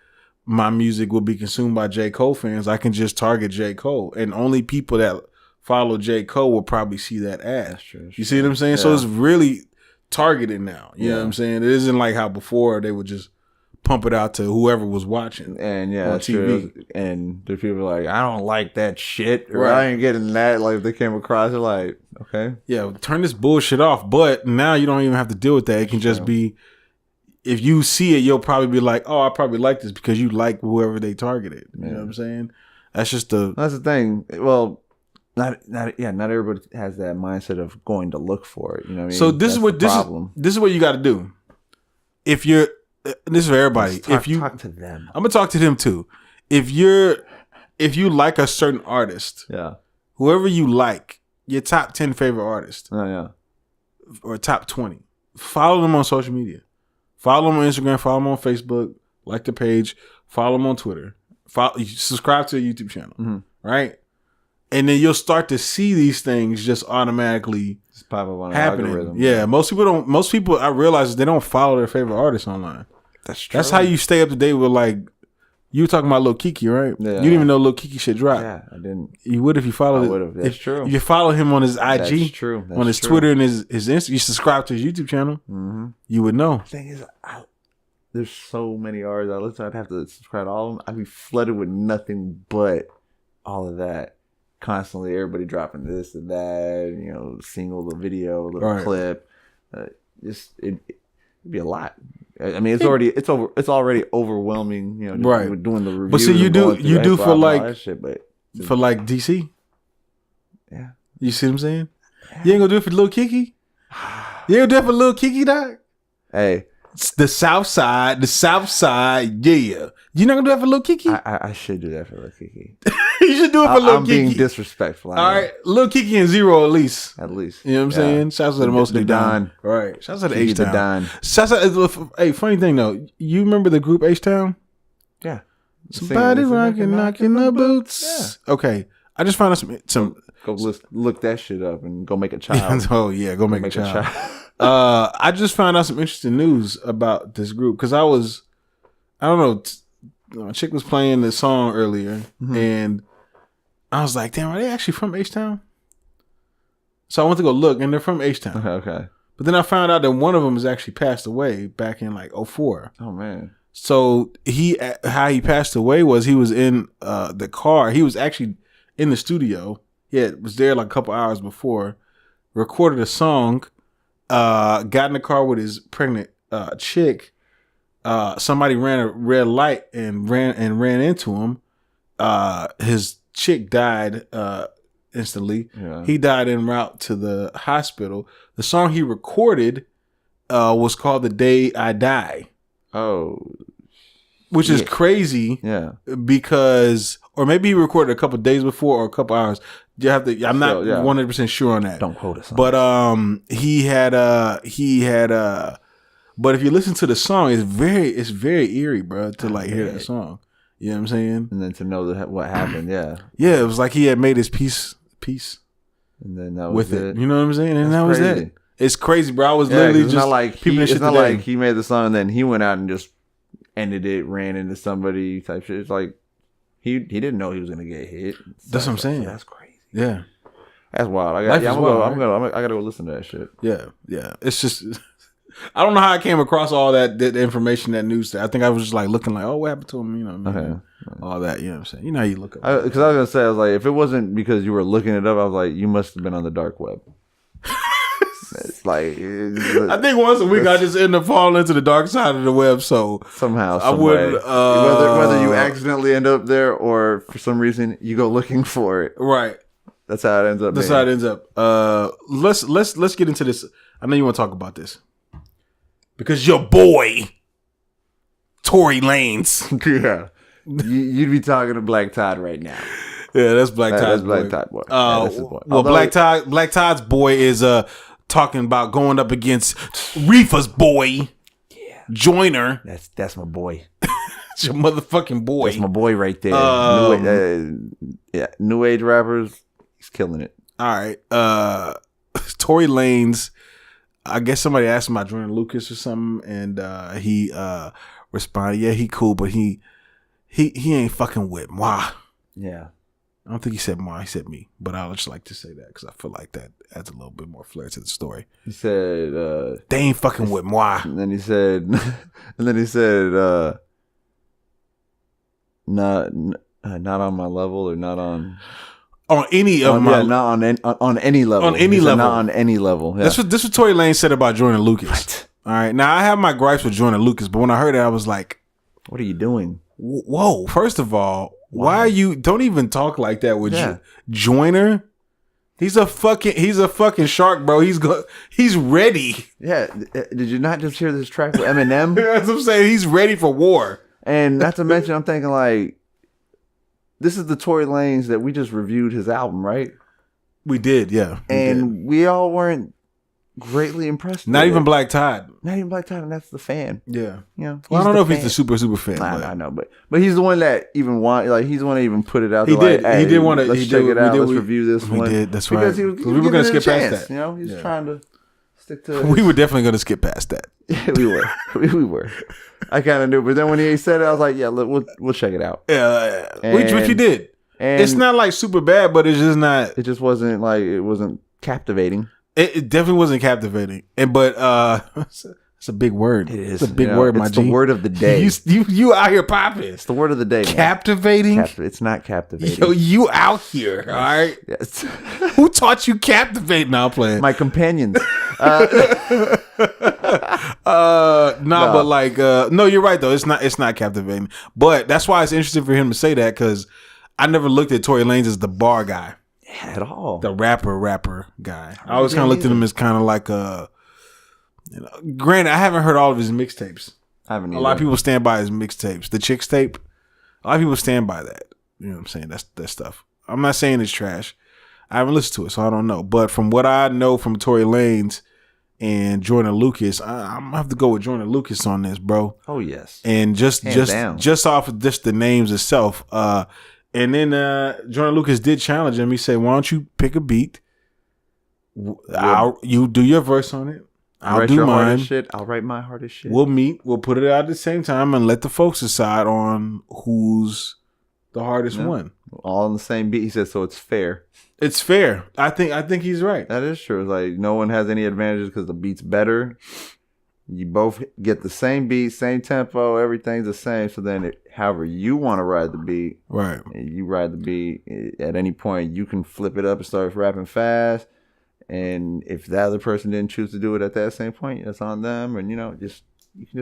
my music will be consumed by J. Cole fans, I can just target J. Cole. And only people that follow J. Cole will probably see that ad. That's true. You see what I'm saying? Yeah. So it's really targeted now. You know what I'm saying? It isn't like how before they would just pump it out to whoever was watching. And on that's TV. true. And the people like, I don't like that shit. Or I ain't getting that. Like, if they came across it, like, okay. Yeah, turn this bullshit off. But now you don't even have to deal with that. It can just be, if you see it, you'll probably be like, oh, I probably like this because you like whoever they targeted. You know what I'm saying? That's just that's the thing. Well, not everybody has that mindset of going to look for it. You know what I mean? So this is what you got to do. If you're, this is for everybody. Talk to them. I'm gonna talk to them too. If you like a certain artist, whoever you like, your top 10 favorite artists, or top 20, follow them on social media. Follow them on Instagram. Follow them on Facebook. Like the page. Follow them on Twitter. Subscribe to the YouTube channel. Right, and then you'll start to see these things just automatically just pop up on happening. Algorithm. Yeah, most people I realize they don't follow their favorite artists online. That's true. That's how you stay up to date with, like, you were talking about Lil Kiki, right? Yeah. You didn't even know Lil Kiki shit dropped. Yeah, I didn't. You would if you followed it. I would have. That's true. If you follow him on his IG, that's true. That's on his true. Twitter and his Insta, you subscribe to his YouTube channel, you would know. The thing is, there's so many artists I listen to, I'd have to subscribe to all of them. I'd be flooded with nothing but all of that. Constantly, everybody dropping this and that, you know, single, the video, the clip. It'd be a lot. I mean, it's already overwhelming, you know, just doing the review. But see, you do for like shit, but for like DC. Yeah. You see what I'm saying? Yeah. You ain't gonna do it for Lil Kiki? You ain't gonna do it for Lil Kiki, dog? Hey. It's the South Side, yeah. You're not gonna do that for Lil Kiki? I should do that for Lil Kiki. You should do it for Lil Kiki. I'm being disrespectful. All right, Lil Kiki and Zero at least. At least. You know what I'm saying? Shouts out to the most of the Don. Right. Shouts out to H-Town. Shouts out. Hey, funny thing though, you remember the group H-Town? Yeah. Somebody rocking, knocking the boots. Yeah. Okay. I just found out some. Go look that shit up and go make a child. Oh yeah, go make a child. I just found out some interesting news about this group because I don't know, a chick was playing the song earlier and I was like, damn, are they actually from H-Town? So I went to go look and they're from H-Town. Okay. But then I found out that one of them has actually passed away back in like 2004. Oh man. So how he passed away was he was in the car. He was actually in the studio. He was there like a couple hours before, recorded a song, got in the car with his pregnant chick. Somebody ran a red light and ran into him. His chick died instantly. Yeah. He died en route to the hospital. The song he recorded was called "The Day I Die." Oh, which is crazy. Yeah, because or maybe he recorded a couple days before or a couple hours. You have to. I'm not 100% sure on that. Don't quote us. But he had. But if you listen to the song, it's very eerie, bro. To like hear that song, you know what I'm saying? And then to know what happened, yeah. It was like he had made his peace, and then that was with it. You know what I'm saying? And That's that crazy. was it. It's crazy, bro. I was literally just not like peeping it's shit not today. like he made the song and then he went out and just ended it, ran into somebody type shit. It's like he didn't know he was gonna get hit. That's what I'm saying. That's crazy. Yeah, that's wild. I gotta go listen to that shit. Yeah. It's just I don't know how I came across all that information, that news. I think I was just like looking like, oh, what happened to him? You know, all that. You know what I'm saying? You know how you look up. Because I was gonna say, I was like, if it wasn't because you were looking it up, I was like, you must have been on the dark web. It's like I think once a week I just end up falling into the dark side of the web. So somehow, I would whether you accidentally end up there or for some reason you go looking for it. Right. That's how it ends up. That's how it ends up. Let's get into this. I know you want to talk about this because your boy Tory Lanez. Yeah, you'd be talking to Black Todd right now. Yeah, that's Black Todd's boy. Black Todd boy. That's his boy. Well, Black Todd's boy is talking about going up against Riffa's boy, Joyner. That's my boy. It's your motherfucking boy. That's my boy right there. New age rappers, he's killing it. All right. Tory Lanez. I guess somebody asked him about Joyner Lucas or something, and he responded, "Yeah, he cool, but he ain't fucking with moi." Yeah. I don't think he said moi. He said me, but I would just like to say that because I feel like that adds a little bit more flair to the story. He said, "They ain't fucking with moi." And then he said, not on my level or not on any of my not on any level. On any level. Not on any level. Yeah. This what Tory Lanez said about Joyner Lucas. What? All right. Now I have my gripes with Joyner Lucas, but when I heard it, I was like, "What are you doing?" Whoa! First of all, why are you? Don't even talk like that with Joyner. He's a fucking shark, bro. He's ready. Yeah. Did you not just hear this track with Eminem? That's what I'm saying. He's ready for war. And not to mention, I'm thinking like, this is the Tory Lanez that we just reviewed his album, right? We did, yeah. We all weren't greatly impressed. Not even Black Tide. Not even Black Tide, and that's the fan. Yeah. You know, well, I don't know if he's the super fan. I know, but he's the one that even he's the one that even put it out. He did. Like, hey, he did want to. Let's check it out. Let's review this one. We did. That's right. Because we were going to skip past that. You know, he's trying to stick to. We were definitely going to skip past that. Yeah, we were. We were. I kind of knew, but then when he said it, I was like, "Yeah, we'll check it out." Yeah, which you did. And it's not like super bad, but it's just not. It just wasn't like it wasn't captivating. It definitely wasn't captivating, but it's a big word. It is. It's a big word, my G. It's the word of the day. You out here popping. It's the word of the day. Captivating. It's not captivating. Yo, you out here? All right. Yes. Who taught you captivate? Now playing. My companions. But like, no, you're right though. It's not captivating. But that's why it's interesting for him to say that because I never looked at Tory Lanez as the bar guy. At all. The rapper guy. I always kind of looked at him as kind of like a, granted, I haven't heard all of his mixtapes. I haven't either. A lot of people stand by his mixtapes. The Chicks tape, a lot of people stand by that. You know what I'm saying? That's that stuff. I'm not saying it's trash. I haven't listened to it, so I don't know. But from what I know from Tory Lanez and Joyner Lucas, I'm gonna have to go with Joyner Lucas on this, bro. Oh yes. And just off of just the names itself. And then Joyner Lucas did challenge him. He said, "Why don't you pick a beat? You do your verse on it. I'll do mine. Shit. I'll write my hardest shit. We'll meet. We'll put it out at the same time and let the folks decide on who's the hardest one. All on the same beat." He said, "So it's fair." It's fair. I think he's right. That is true. It's like no one has any advantages because the beat's better. You both get the same beat, same tempo, everything's the same. So then, however you want to ride the beat, right? You ride the beat at any point. You can flip it up and start rapping fast. And if the other person didn't choose to do it at that same point, that's on them. And you can just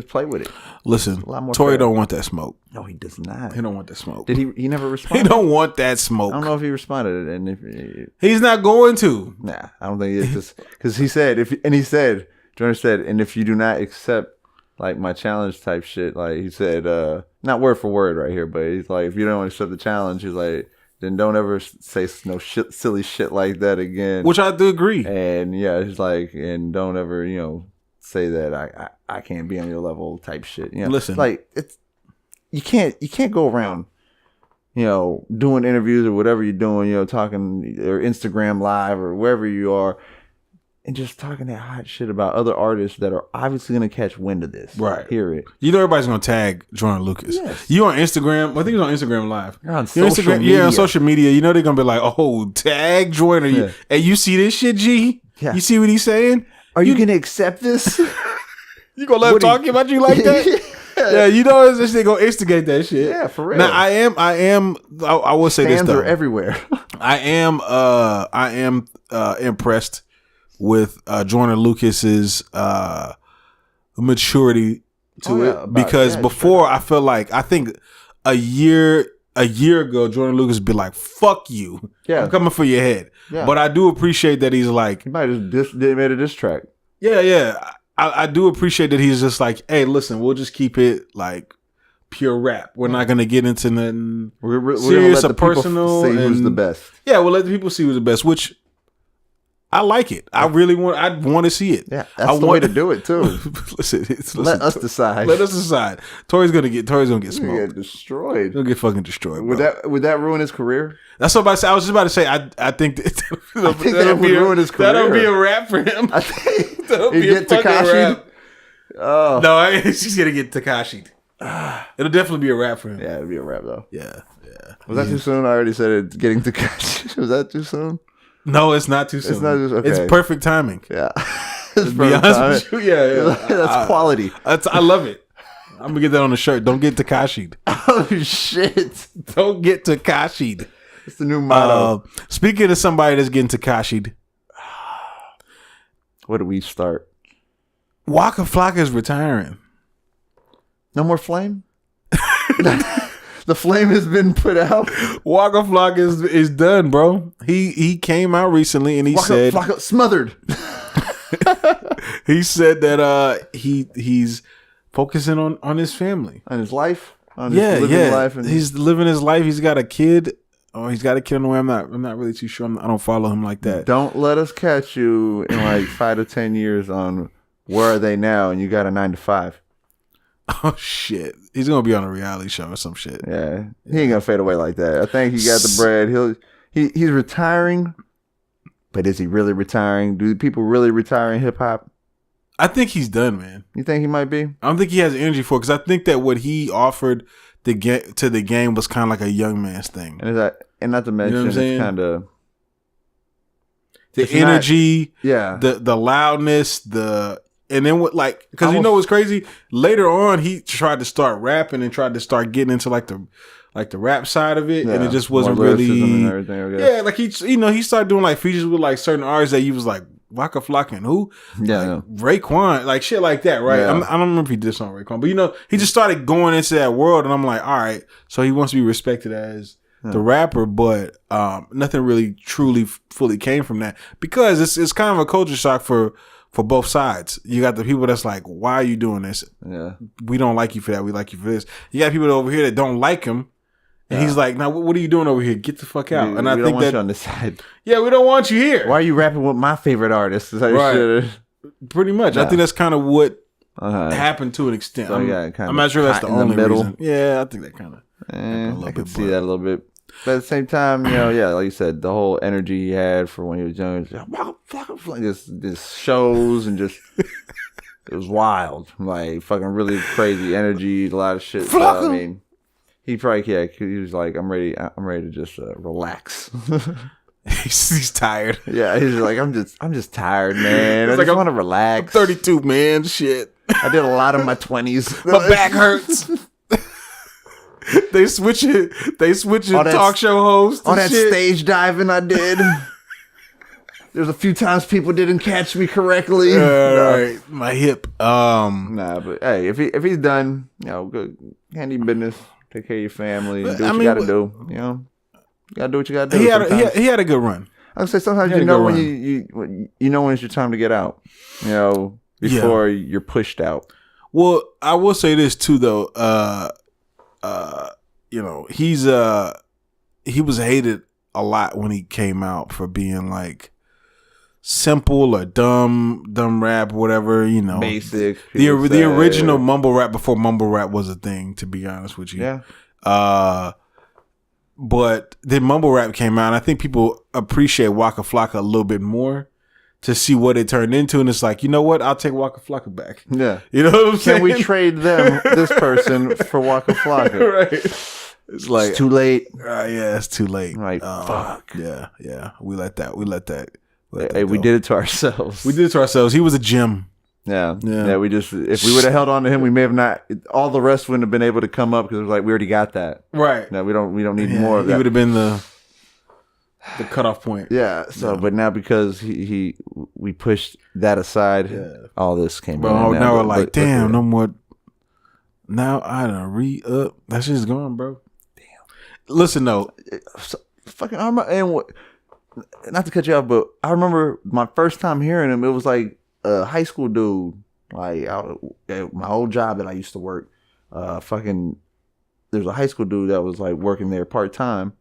play with it. Listen, Tory don't want that smoke. No, he does not. He don't want that smoke. Did he? He never responded. He don't want that smoke. I don't know if he responded, and if he's not going to. Nah, I don't think it's just because he said Joyner said, and if you do not accept like my challenge type shit, like he said, not word for word right here, but he's like, if you don't accept the challenge, he's like, then don't ever say no silly shit like that again. Which I do agree. And yeah, he's like, and don't ever, say that I can't be on your level type shit. Listen, like you can't go around, doing interviews or whatever you're doing, talking or Instagram live or wherever you are. And just talking that hot shit about other artists that are obviously going to catch wind of this. Right. Hear it. Everybody's going to tag Joyner Lucas. Yes. You on Instagram. I think it's on Instagram Live. You're on social media. Yeah, on social media. They're going to be like, oh, tag Joyner. Yeah. Hey, you see this shit, G? Yeah. You see what he's saying? Are you going to accept this? You going to let him talk about you like that? Yeah, this shit going to instigate that shit. Yeah, for real. Now, I will say this, though. Fans are everywhere. I am impressed with Joyner Lucas's maturity to it because before I think a year ago Joyner Lucas would be like, "Fuck you, I'm coming for your head." Yeah. But I do appreciate that he's like, he might have just made a diss track. Yeah. I do appreciate that he's just like, "Hey, listen, we'll just keep it like pure rap. We're not gonna get into nothing serious or personal. Say who's the best. Yeah, we'll let the people see who's the best," which I like it. I want to see it. Yeah, that's the way to do it too. Listen, let us decide. Let us decide. Tory's gonna get smoked. Get destroyed. He'll get fucking destroyed. Would that ruin his career? That's what I'm about to say. I was just about to say. I think that would ruin his career. That'll be a rap for him. I think that'll be a fucking rap. Oh no, she's gonna get Tekashi'd. It'll definitely be a rap for him. Yeah, it'll be a rap though. Yeah. Was that too soon? I already said it. Getting Tekashi'd. Was that too soon? No, it's not too soon. It's not. Okay. It's perfect timing. Yeah. To be honest with you, yeah. That's quality. I love it. I'm gonna get that on the shirt. Don't get Tekashi'd. Oh shit! Don't get Tekashi'd. It's the new motto. Speaking of somebody that's getting Tekashi'd, where do we start? Waka Flocka is retiring. No more flame. The flame has been put out. Waka Flocka is done, bro. He came out recently and he said Flocka smothered. He said that he's focusing on his family, on his life, on his living life, and he's living his life. He's got a kid. Oh, he's got a kid on the way. I'm not really too sure. I don't follow him like that. Don't let us catch you in like 5 to 10 years on where are they now, and you got a 9 to 5. Oh shit! He's gonna be on a reality show or some shit. Yeah, he ain't gonna fade away like that. I think he got the bread. He's retiring, but is he really retiring? Do people really retire in hip hop? I think he's done, man. You think he might be? I don't think he has energy for it because I think that what he offered to the game was kind of like a young man's thing. And not to mention, it's kind of the energy, yeah, the loudness, and then what, like, because you know what's crazy? Later on, he tried to start rapping and tried to start getting into like the rap side of it, and it just wasn't really. And everything, yeah, like he started doing like features with like certain artists that he was like Waka Flocka and who, yeah, like, Raekwon, like shit like that, right? Yeah. I don't remember if he did something Raekwon, but he just started going into that world, and I'm like, all right, so he wants to be respected as the rapper, but nothing really truly fully came from that because it's kind of a culture shock for both sides. You got the people that's like, why are you doing this? Yeah, we don't like you for that. We like you for this. You got people over here that don't like him. And he's like, now what are you doing over here? Get the fuck out. And I think want you on this side. Yeah, we don't want you here. Why are you rapping with my favorite artist? Right. Pretty much. Yeah. I think that's kind of what happened to an extent. So I'm not sure that's the only reason. Yeah, I think that kind of. I can see that a little bit. But at the same time, like you said, the whole energy he had for when he was young, just shows and just it was wild, like fucking really crazy energy, a lot of shit. So, I mean, he probably he was like, I'm ready to just relax. He's tired. Yeah, he's like, I'm just tired, man. I just want to relax. I'm 32, man. Shit. I did a lot in my 20s. My back hurts. They switching talk show hosts. All that stage diving I did. There's a few times people didn't catch me correctly. Right. My hip. Nah, but hey, if he's done, good handy business. Take care of your family. Do what you gotta do. You gotta do what you gotta do. He had a good run. I would say sometimes you know when you know when it's your time to get out. Before you're pushed out. Well, I will say this too though. He was hated a lot when he came out for being like simple or dumb rap, whatever, basic. The original mumble rap before mumble rap was a thing, to be honest with you. Yeah. But then mumble rap came out, and I think people appreciate Waka Flocka a little bit more to see what it turned into, and it's like, you know what? I'll take Waka Flocka back. Yeah. You know what I'm saying? Can we trade this person for Waka Flocka? Right. It's like it's too late. Yeah, it's too late. Like fuck. Yeah. We let that. Hey, we did it to ourselves. We did it to ourselves. He was a gem. Yeah. We just, if we would have held on to him, we may have not. All the rest wouldn't have been able to come up because it was like we already got that. Right. No, we don't need more of that. He would have been the cutoff point. Yeah. So, but now because we pushed that aside, all this came. Bro, now we're like, damn, no more. Now I done re-up. That shit's gone, bro. Damn. Listen though, fucking not to cut you off, but I remember my first time hearing him. It was like a high school dude, like at my old job that I used to work. There's a high school dude that was like working there part time,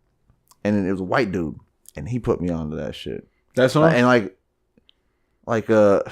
and then it was a white dude, and he put me onto that shit. That's all. And like like a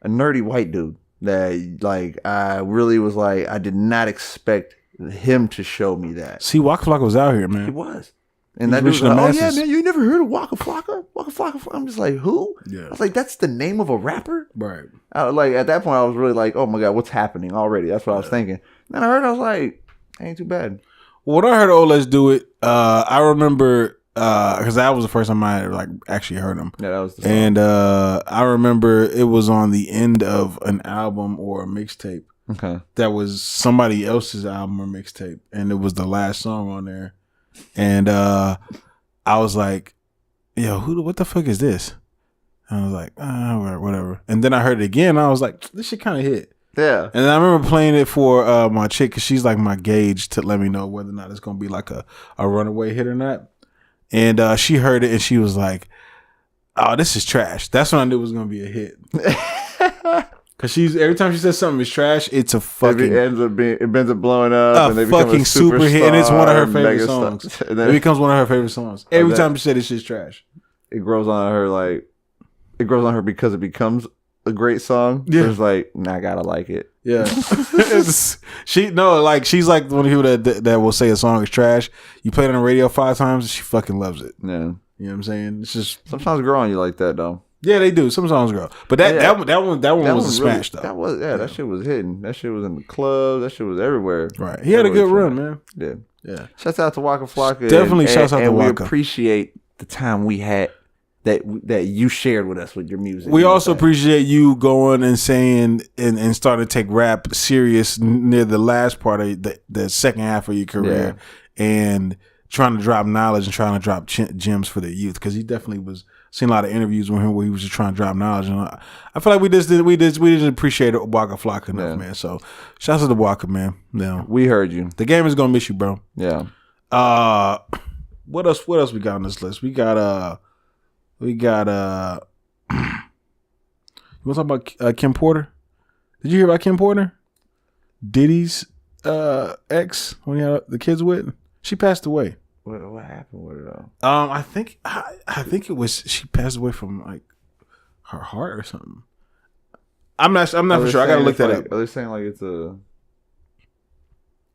nerdy white dude that like I really was like I did not expect him to show me that. See, Waka Flocka was out here, man. He was. And that dude was like, oh yeah, man, you never heard of Waka Flocka? Waka Flocka? I'm just like, who? Yeah. I was like, that's the name of a rapper? Right. Like at that point, I was really like, oh my God, what's happening already? That's what I was thinking. Then I heard, I was like, ain't too bad. When I heard "Oh Let's Do It," I remember because that was the first time I like actually heard him. Yeah, that was the song. And I remember it was on the end of an album or a mixtape. Okay. That was somebody else's album or mixtape, and it was the last song on there. And I was like, "Yo, what the fuck is this?" And I was like, whatever. And then I heard it again. I was like, "This shit kind of hit." Yeah. And I remember playing it for my chick because she's like my gauge to let me know whether or not it's gonna be like a runaway hit or not. And she heard it and she was like, "Oh, this is trash." That's when I knew it was gonna be a hit. Cause every time she says something is trash, it's a fucking it ends up blowing up and they fucking super hit, and it's one of her favorite songs. It becomes one of her favorite songs. Every time she said this shit's trash. It grows on her because it becomes a great song. Yeah. So it's like, nah, I gotta like it. Yeah. She's like one of the people that will say a song is trash. You play it on the radio 5 times and she fucking loves it. Yeah. You know what I'm saying? It's just sometimes grow on you like that though. Yeah, they do. Some songs grow. But that one was a smash though. That was that shit was hitting. That shit was in the club. That shit was everywhere. Right. He had a good run, man. Yeah. Yeah. Shouts out to Waka Flocka. Definitely shouts out to Waka. And we appreciate the time we had that you shared with us with your music. We also appreciate you going and saying and starting to take rap serious near the last part of the second half of your career and trying to drop knowledge and trying to drop gems for the youth, because he definitely was seen a lot of interviews with him where he was just trying to drop knowledge, and I feel like we didn't appreciate Waka Flocka enough, man. So shouts out to Waka, man. Yeah, we heard you. The game is gonna miss you, bro. Yeah. What else we got on this list? We got you want to talk about Kim Porter? Did you hear about Kim Porter? Diddy's ex, when he had the kids with? She passed away. What happened with her though? I think it was she passed away from like her heart or something. I'm not for sure. I gotta look that up. Are they saying like it's a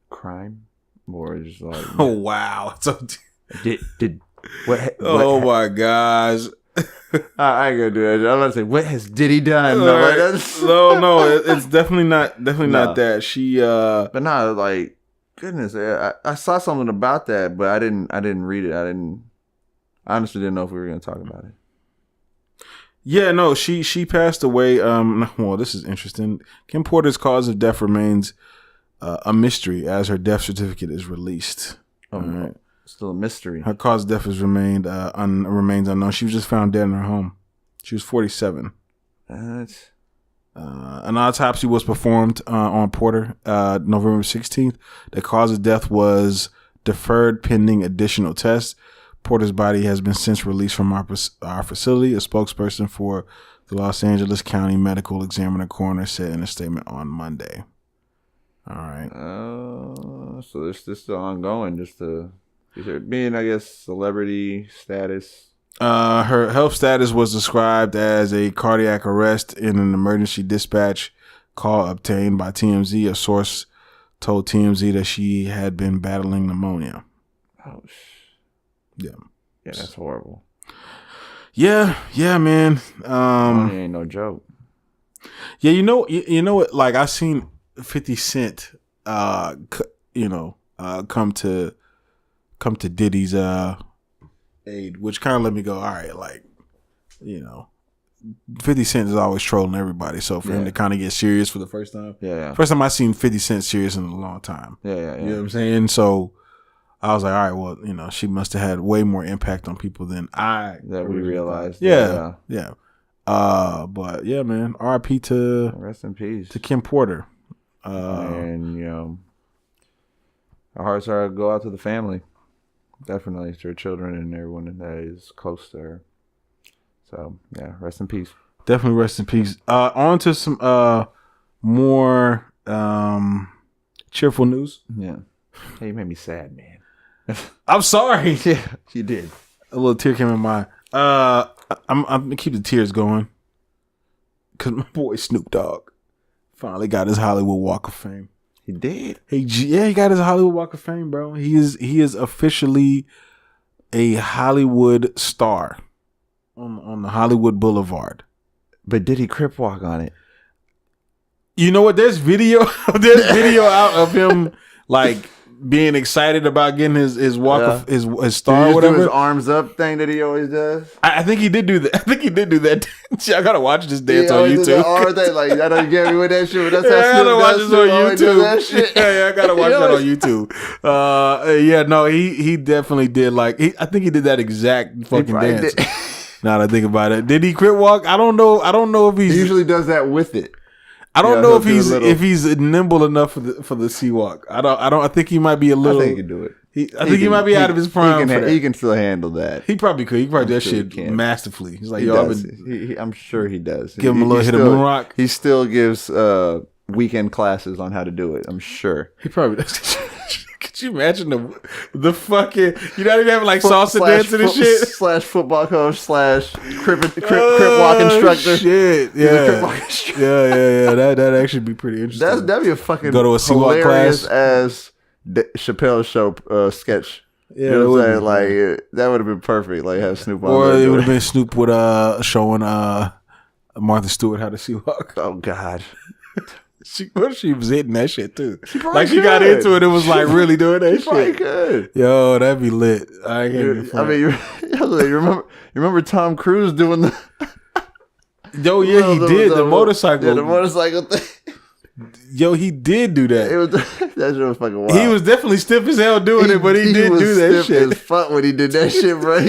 crime or just like? Oh wow! So did what? Oh my gosh! I ain't gonna do that. I'm not saying what has Diddy done. No, it's definitely not not that. She but not like. Goodness, I saw something about that, but I didn't read it. I honestly didn't know if we were going to talk about it. Yeah, no, she passed away. Well, this is interesting. Kim Porter's cause of death remains a mystery as her death certificate is released. Oh, right. Still a mystery. Her cause of death has remains unknown. She was just found dead in her home. She was 47. An autopsy was performed on Porter November 16th. The cause of death was deferred pending additional tests. Porter's body has been since released from our facility. A spokesperson for the Los Angeles County Medical Examiner Coroner said in a statement on Monday. All right. So this is still ongoing, just being, I guess, celebrity status. Her health status was described as a cardiac arrest in an emergency dispatch call obtained by TMZ. A source told TMZ that she had been battling pneumonia. Oh, yeah, that's horrible. Yeah, man. Pneumonia ain't no joke. Yeah, you know what? Like I seen 50 Cent, come to Diddy's aid, which kind of let me go, all right, like, 50 Cent is always trolling everybody, so for him to kind of get serious for the first time, first time I seen 50 Cent serious in a long time, you know what I'm saying? So I was like, all right, well, she must have had way more impact on people than we realized. Yeah. But yeah, man, R.I.P. to rest in peace to Kim Porter, and our hearts go out to the family. Definitely to her children and everyone that is close to her. So yeah, rest in peace. Definitely rest in peace. On to some more cheerful news. Yeah. Hey, you made me sad, man. I'm sorry. Yeah, you did. A little tear came in my eye. I'm gonna keep the tears going. because my boy Snoop Dogg finally got his Hollywood Walk of Fame. He did. He got his Hollywood Walk of Fame, bro. He is officially a Hollywood star on the Hollywood Boulevard. But did he crip walk on it? You know what? There's video out of him like being excited about getting his walk of his star or whatever. Do his arms up thing that he always does. I think he did do that. I think he did do that. I gotta watch this dance on YouTube. I know you get me with that shit. But that's I gotta watch this on YouTube. That shit. Yeah, I gotta watch that on YouTube. He definitely did. Like, I think he did that exact fucking dance. Now that I think about it, did he crit walk? I don't know. If he usually does that with it. I don't know if he's nimble enough for the sea walk. I think he might be a little. I think he can do it. I think he might be out of his prime. He can still handle that. He probably could. He probably do that shit masterfully. He's like, I'm sure he does. Give him a little hit of moon rock. He still gives weekend classes on how to do it. I'm sure he probably does. Could you imagine the fucking? You not even having like salsa dancing and shit. / football coach / crip walk instructor. Shit, yeah. That'd actually be pretty interesting. That'd be a fucking go to a C-Walk class as Chappelle's show sketch. Yeah, you know what I'm saying? Like that would have been perfect. Like have Snoop on. Or it would have been Snoop with showing Martha Stewart how to C-Walk. Oh God. She was hitting that shit too. She got into it. It was like really doing that shit. Probably could. Yo, that'd be lit. You remember Tom Cruise doing the? Yo, yeah, he did the motorcycle. Yeah, the motorcycle thing. Yo, he did do that. That shit was fucking wild. He was definitely stiff as hell doing it, but he did do that shit. He was stiff as fuck when he did that shit, bro.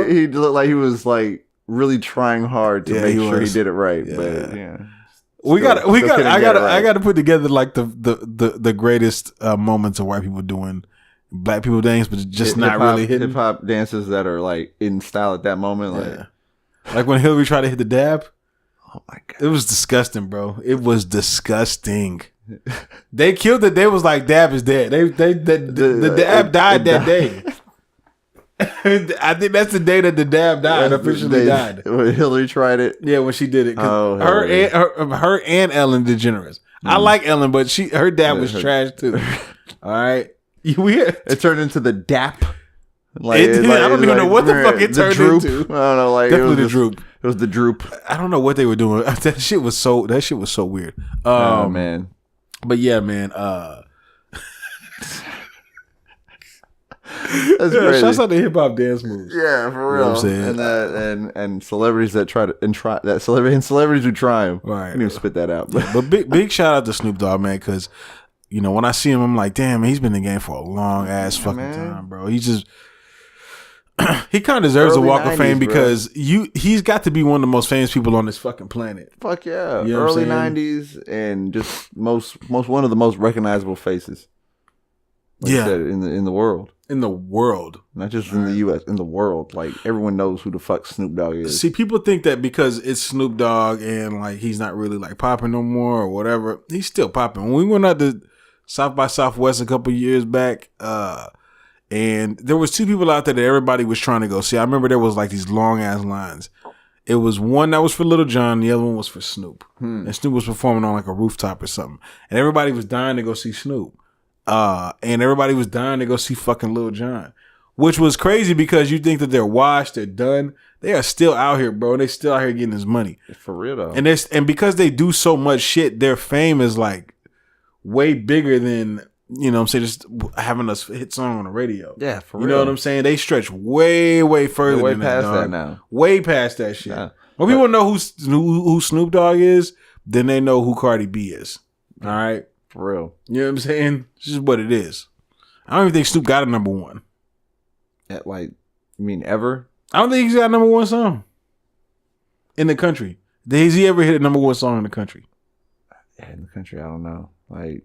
He looked like he was like really trying hard to make sure he did it right. Yeah. But yeah, I gotta put together like the greatest moments of white people doing black people dance, but just not really hitting hip hop dances that are like in style at that moment. Like when Hillary tried to hit the dab. Oh my God, it was disgusting, bro. It was disgusting. They killed it. They was like, dab is dead. The dab died that day. I think that's the day that the dab died. Officially died. When Hillary tried it. Yeah, when she did it. Her and Ellen DeGeneres. I like Ellen, but her dab was trash too. All right, it turned into the dap. I don't even know what the fuck it turned into. I don't know. Like definitely the droop. It was the droop. I don't know what they were doing. That shit was so weird. Oh man. But yeah, man. That's crazy. Shouts out to hip hop dance moves. Yeah, for real. You know what I'm saying? And celebrities that celebrities who try them. Right. I didn't even spit that out. But big shout out to Snoop Dogg, man, because when I see him, I'm like, damn, he's been in the game for a long ass fucking time, bro. He just he kind of deserves a Walk of Fame because he's got to be one of the most famous people on this fucking planet. Fuck yeah, you know early '90s and just most one of the most recognizable faces. Like I said, in the world. In the world. Not just in the US, in the world. Like everyone knows who the fuck Snoop Dogg is. See, people think that because it's Snoop Dogg and like he's not really like popping no more or whatever. He's still popping. When we went out to South by Southwest a couple years back, and there was two people out there that everybody was trying to go see. I remember there was like these long ass lines. It was one that was for Little John, the other one was for Snoop. And Snoop was performing on like a rooftop or something. And everybody was dying to go see Snoop. And everybody was dying to go see fucking Lil Jon, which was crazy because you think that they're washed, they're done. They are still out here, bro. They still out here getting his money. For real though. And because they do so much shit, their fame is like way bigger than, what I'm saying, just having a hit song on the radio. Yeah, for real. You know what I'm saying? They stretch way, way further than past that, that now. Way past that shit. Yeah. When people know who Snoop Dogg is, then they know who Cardi B is. All right? For real. You know what I'm saying? It's just what it is. I don't even think Snoop got a number one. You mean ever? I don't think he's got a number one song in the country. Has he ever hit a number one song in the country? In the country, I don't know. Like,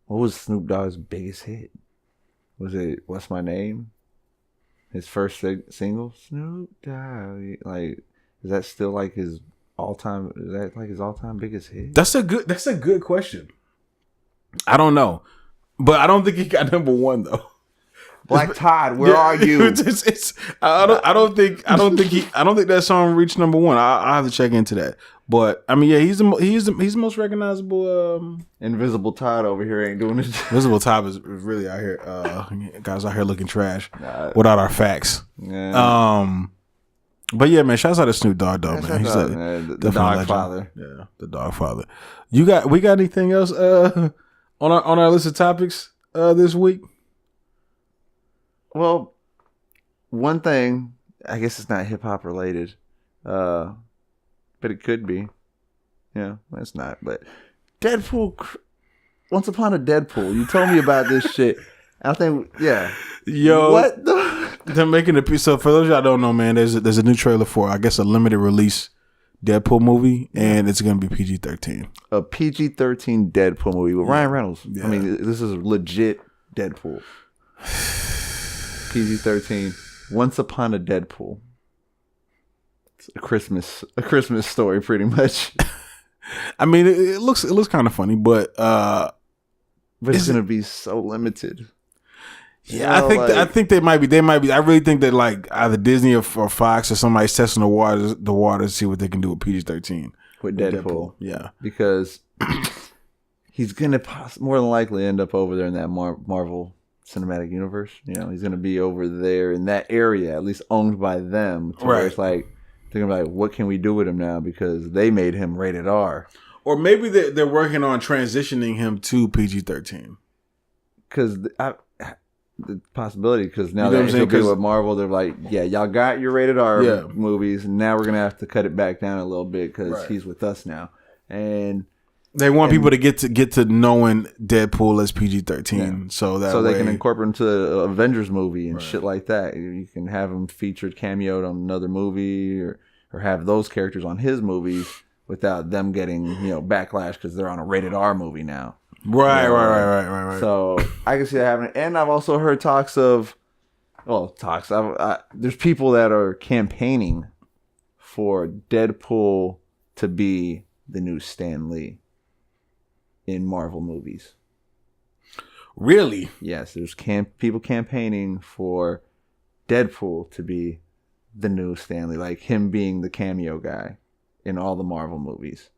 what was Snoop Dogg's biggest hit? Was it What's My Name? His first single? Snoop Dogg. Like, is that still like his all-time? Is that like his all-time biggest hit? That's a good question. I don't know, but I don't think he got number one though. Black Todd, where are you? I don't think that song reached number one. I have to check into that. But I mean, yeah, he's the most recognizable. Invisible Todd over here ain't doing this. Invisible Todd is really out here. Guys out here looking trash without our facts. Yeah. But yeah, man, shouts out to Snoop Dogg, though, man. He's the dog father. Yeah, the dog father. We got anything else on our list of topics this week? Well, one thing, I guess it's not hip hop related, but it could be. Yeah, it's not. But Deadpool, Once Upon a Deadpool. You told me about this shit. I think, yeah. Yo, what? They're making a piece. So for those of y'all don't know, man, there's a new trailer for, I guess, a limited release Deadpool movie, and it's gonna be PG-13. A PG-13 Deadpool movie with Ryan Reynolds. Yeah. I mean, this is legit Deadpool. PG-13. Once Upon a Deadpool. It's a Christmas story, pretty much. I mean, it looks kind of funny, but it's gonna be so limited. Yeah, you know, I think they might be. I really think that like either Disney or Fox or somebody's testing the waters to see what they can do with PG-13 with Deadpool. Yeah, because he's gonna more than likely end up over there in that Marvel Cinematic Universe. You know, he's gonna be over there in that area, at least owned by them. Right. Where it's like they're gonna be like, what can we do with him now? Because they made him rated R. Or maybe they're working on transitioning him to PG-13. Because the possibility, because now they're going to be with Marvel, they're like, yeah, y'all got your rated R movies, and now we're going to have to cut it back down a little bit because he's with us now. And they want people to get to knowing Deadpool as PG-13, so they can incorporate him to the Avengers movie and shit like that. You can have him featured, cameoed on another movie, or have those characters on his movies without them getting backlash because they're on a rated R movie now. Right. So I can see that happening, and I've also heard talks. There's people that are campaigning for Deadpool to be the new Stan Lee in Marvel movies. Really? Yes, there's people campaigning for Deadpool to be the new Stan Lee, like him being the cameo guy in all the Marvel movies.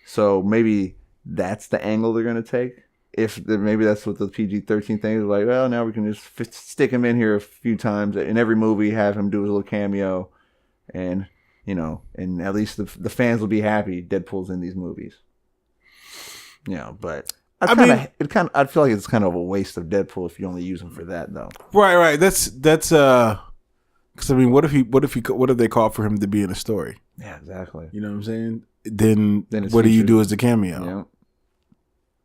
So maybe that's the angle they're going to take. Maybe that's what the PG-13 thing is like. Well, now we can just stick him in here a few times in every movie, have him do his little cameo, and and at least the fans will be happy Deadpool's in these movies. But I feel like it's kind of a waste of Deadpool if you only use him for that, though. Right. That's because I mean, what if they call for him to be in a story? Yeah, exactly. You know what I'm saying? Then what do you do as a cameo? Yeah.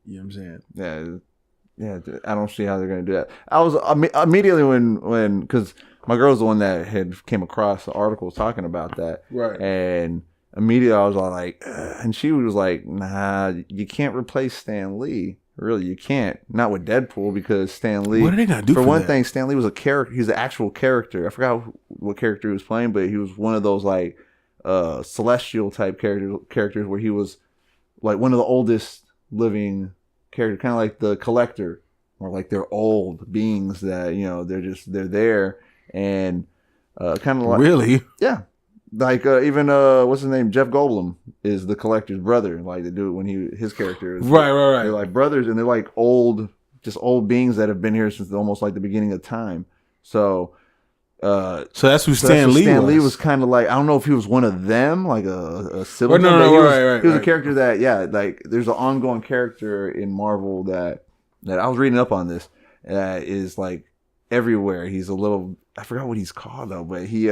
You know what I'm saying? Yeah. I don't see how they're going to do that. I was immediately when because my girl's the one that had came across the articles talking about that, right? And immediately I was all like, and she was like, "Nah, you can't replace Stan Lee. Really, you can't. Not with Deadpool because Stan Lee. What are they gonna do for one that? thing? Stan Lee was a character. He's an actual character. I forgot what character he was playing, but he was one of those like celestial type characters where he was like one of the oldest living characters, kind of like the Collector, or like they're old beings that they're there and kind of like really like even what's his name, Jeff Goldblum is the Collector's brother. Like they do it when his character is right. They're like brothers, and they're like old beings that have been here since almost like the beginning of time. So that's who Stan Lee was. Stan Lee was kind of like, I don't know if he was one of them, like a sibling. No, he was a character that, like there's an ongoing character in Marvel that I was reading up on this that is like everywhere. He's a little, I forgot what he's called though, but he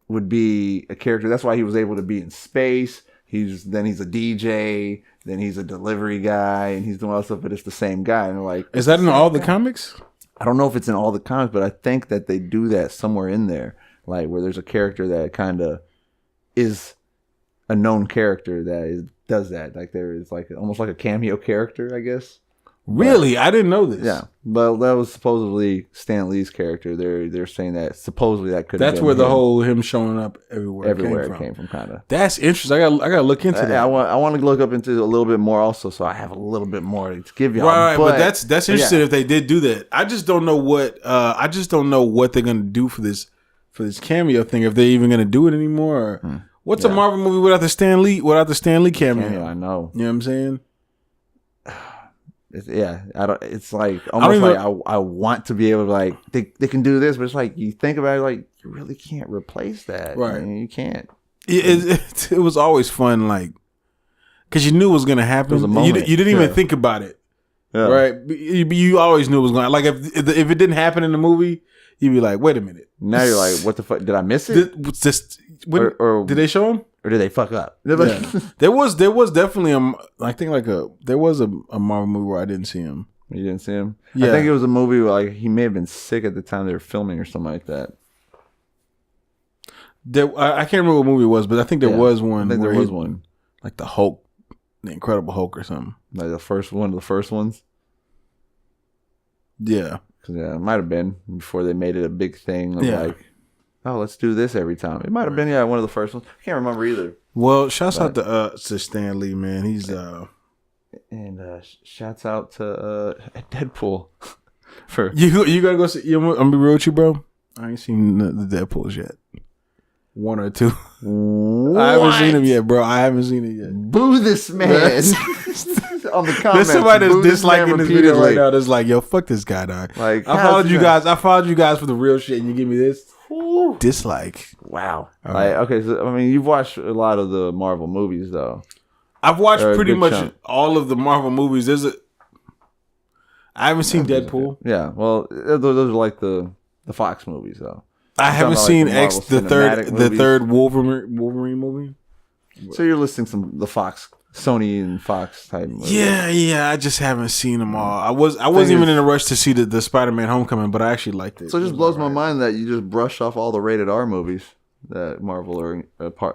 would be a character. That's why he was able to be in space. He's a DJ, then he's a delivery guy, and he's doing all that stuff. But it's the same guy. And like, is that in all the comics? I don't know if it's in all the comics, but I think that they do that somewhere in there, like where there's a character that kind of is a known character that does that. Like there is like almost like a cameo character, I guess. Really? I didn't know this. Yeah, but that was supposedly Stan Lee's character. They're saying that supposedly that could. That's where the whole him showing up everywhere came from kind of. That's interesting. I got to look into that. I want to look up into a little bit more also, so I have a little bit more to give y'all. Right, but that's interesting if they did do that. I just don't know what they're gonna do for this cameo thing. If they're even gonna do it anymore. Or, what's a Marvel movie without the Stan Lee cameo? I know. You know what I'm saying? It's like almost like I want to be able to like they can do this, but it's like you think about it, like you really can't replace that. Right? I mean, you can't. It was always fun, like because you knew it was gonna happen. You didn't even think about it, right? You always knew it was going. Like if it didn't happen in the movie, you'd be like, wait a minute. Now you're like, what the fuck? Did I miss it? Or did they show him? Or did they fuck up? Yeah. There was definitely there was a Marvel movie where I didn't see him. You didn't see him? Yeah. I think it was a movie where like he may have been sick at the time they were filming or something like that. I can't remember what movie it was, but I think there was one. I think there was one. Like the Hulk, the Incredible Hulk or something. Like the first one of the first ones? Yeah. Yeah, it might have been before they made it a big thing of like, oh, let's do this every time. It might have been one of the first ones. I can't remember either. Well, shouts out to Stan Lee, man. He's and shouts out to Deadpool. For you gotta go see. I'm gonna be real with you, bro. I ain't seen the Deadpools yet. One or two. What? I haven't seen them yet, bro. I haven't seen it yet. Boo this man. On the comments. There's somebody that's disliking this video right now that's like, yo, fuck this guy, dog. Like, I followed you guys for the real shit and you give me this. Ooh. Dislike. Wow. Okay, so I mean you've watched a lot of the Marvel movies though. I've watched pretty much all of the Marvel movies. I haven't seen Deadpool. Yeah, well, those are like the Fox movies though. I haven't seen the third Wolverine movie. So you're listing the Sony and Fox type movies. Yeah. I just haven't seen them all. I wasn't even in a rush to see the Spider-Man Homecoming, but I actually liked it. So it just blows my mind that you just brush off all the rated R movies that Marvel are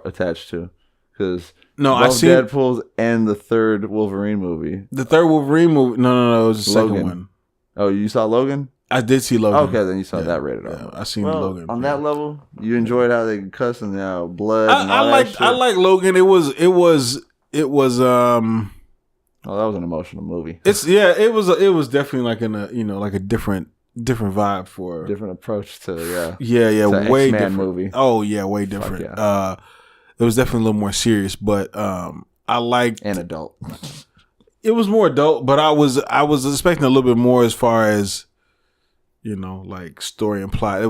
attached to. Because I've seen Deadpool's and the third Wolverine movie. The third Wolverine movie? No, it was the second one. Oh, you saw Logan? I did see Logan. Okay, then you saw that rated R. Yeah, I seen Logan. On that level, you enjoyed how they cuss and blood. I like Logan. It was. Oh, that was an emotional movie. It was definitely like like a different vibe for different approach to way X-Men different movie. Oh yeah, way different. Yeah. It was definitely a little more serious, but I liked and adult. It was more adult, but I was expecting a little bit more as far as like story and plot. I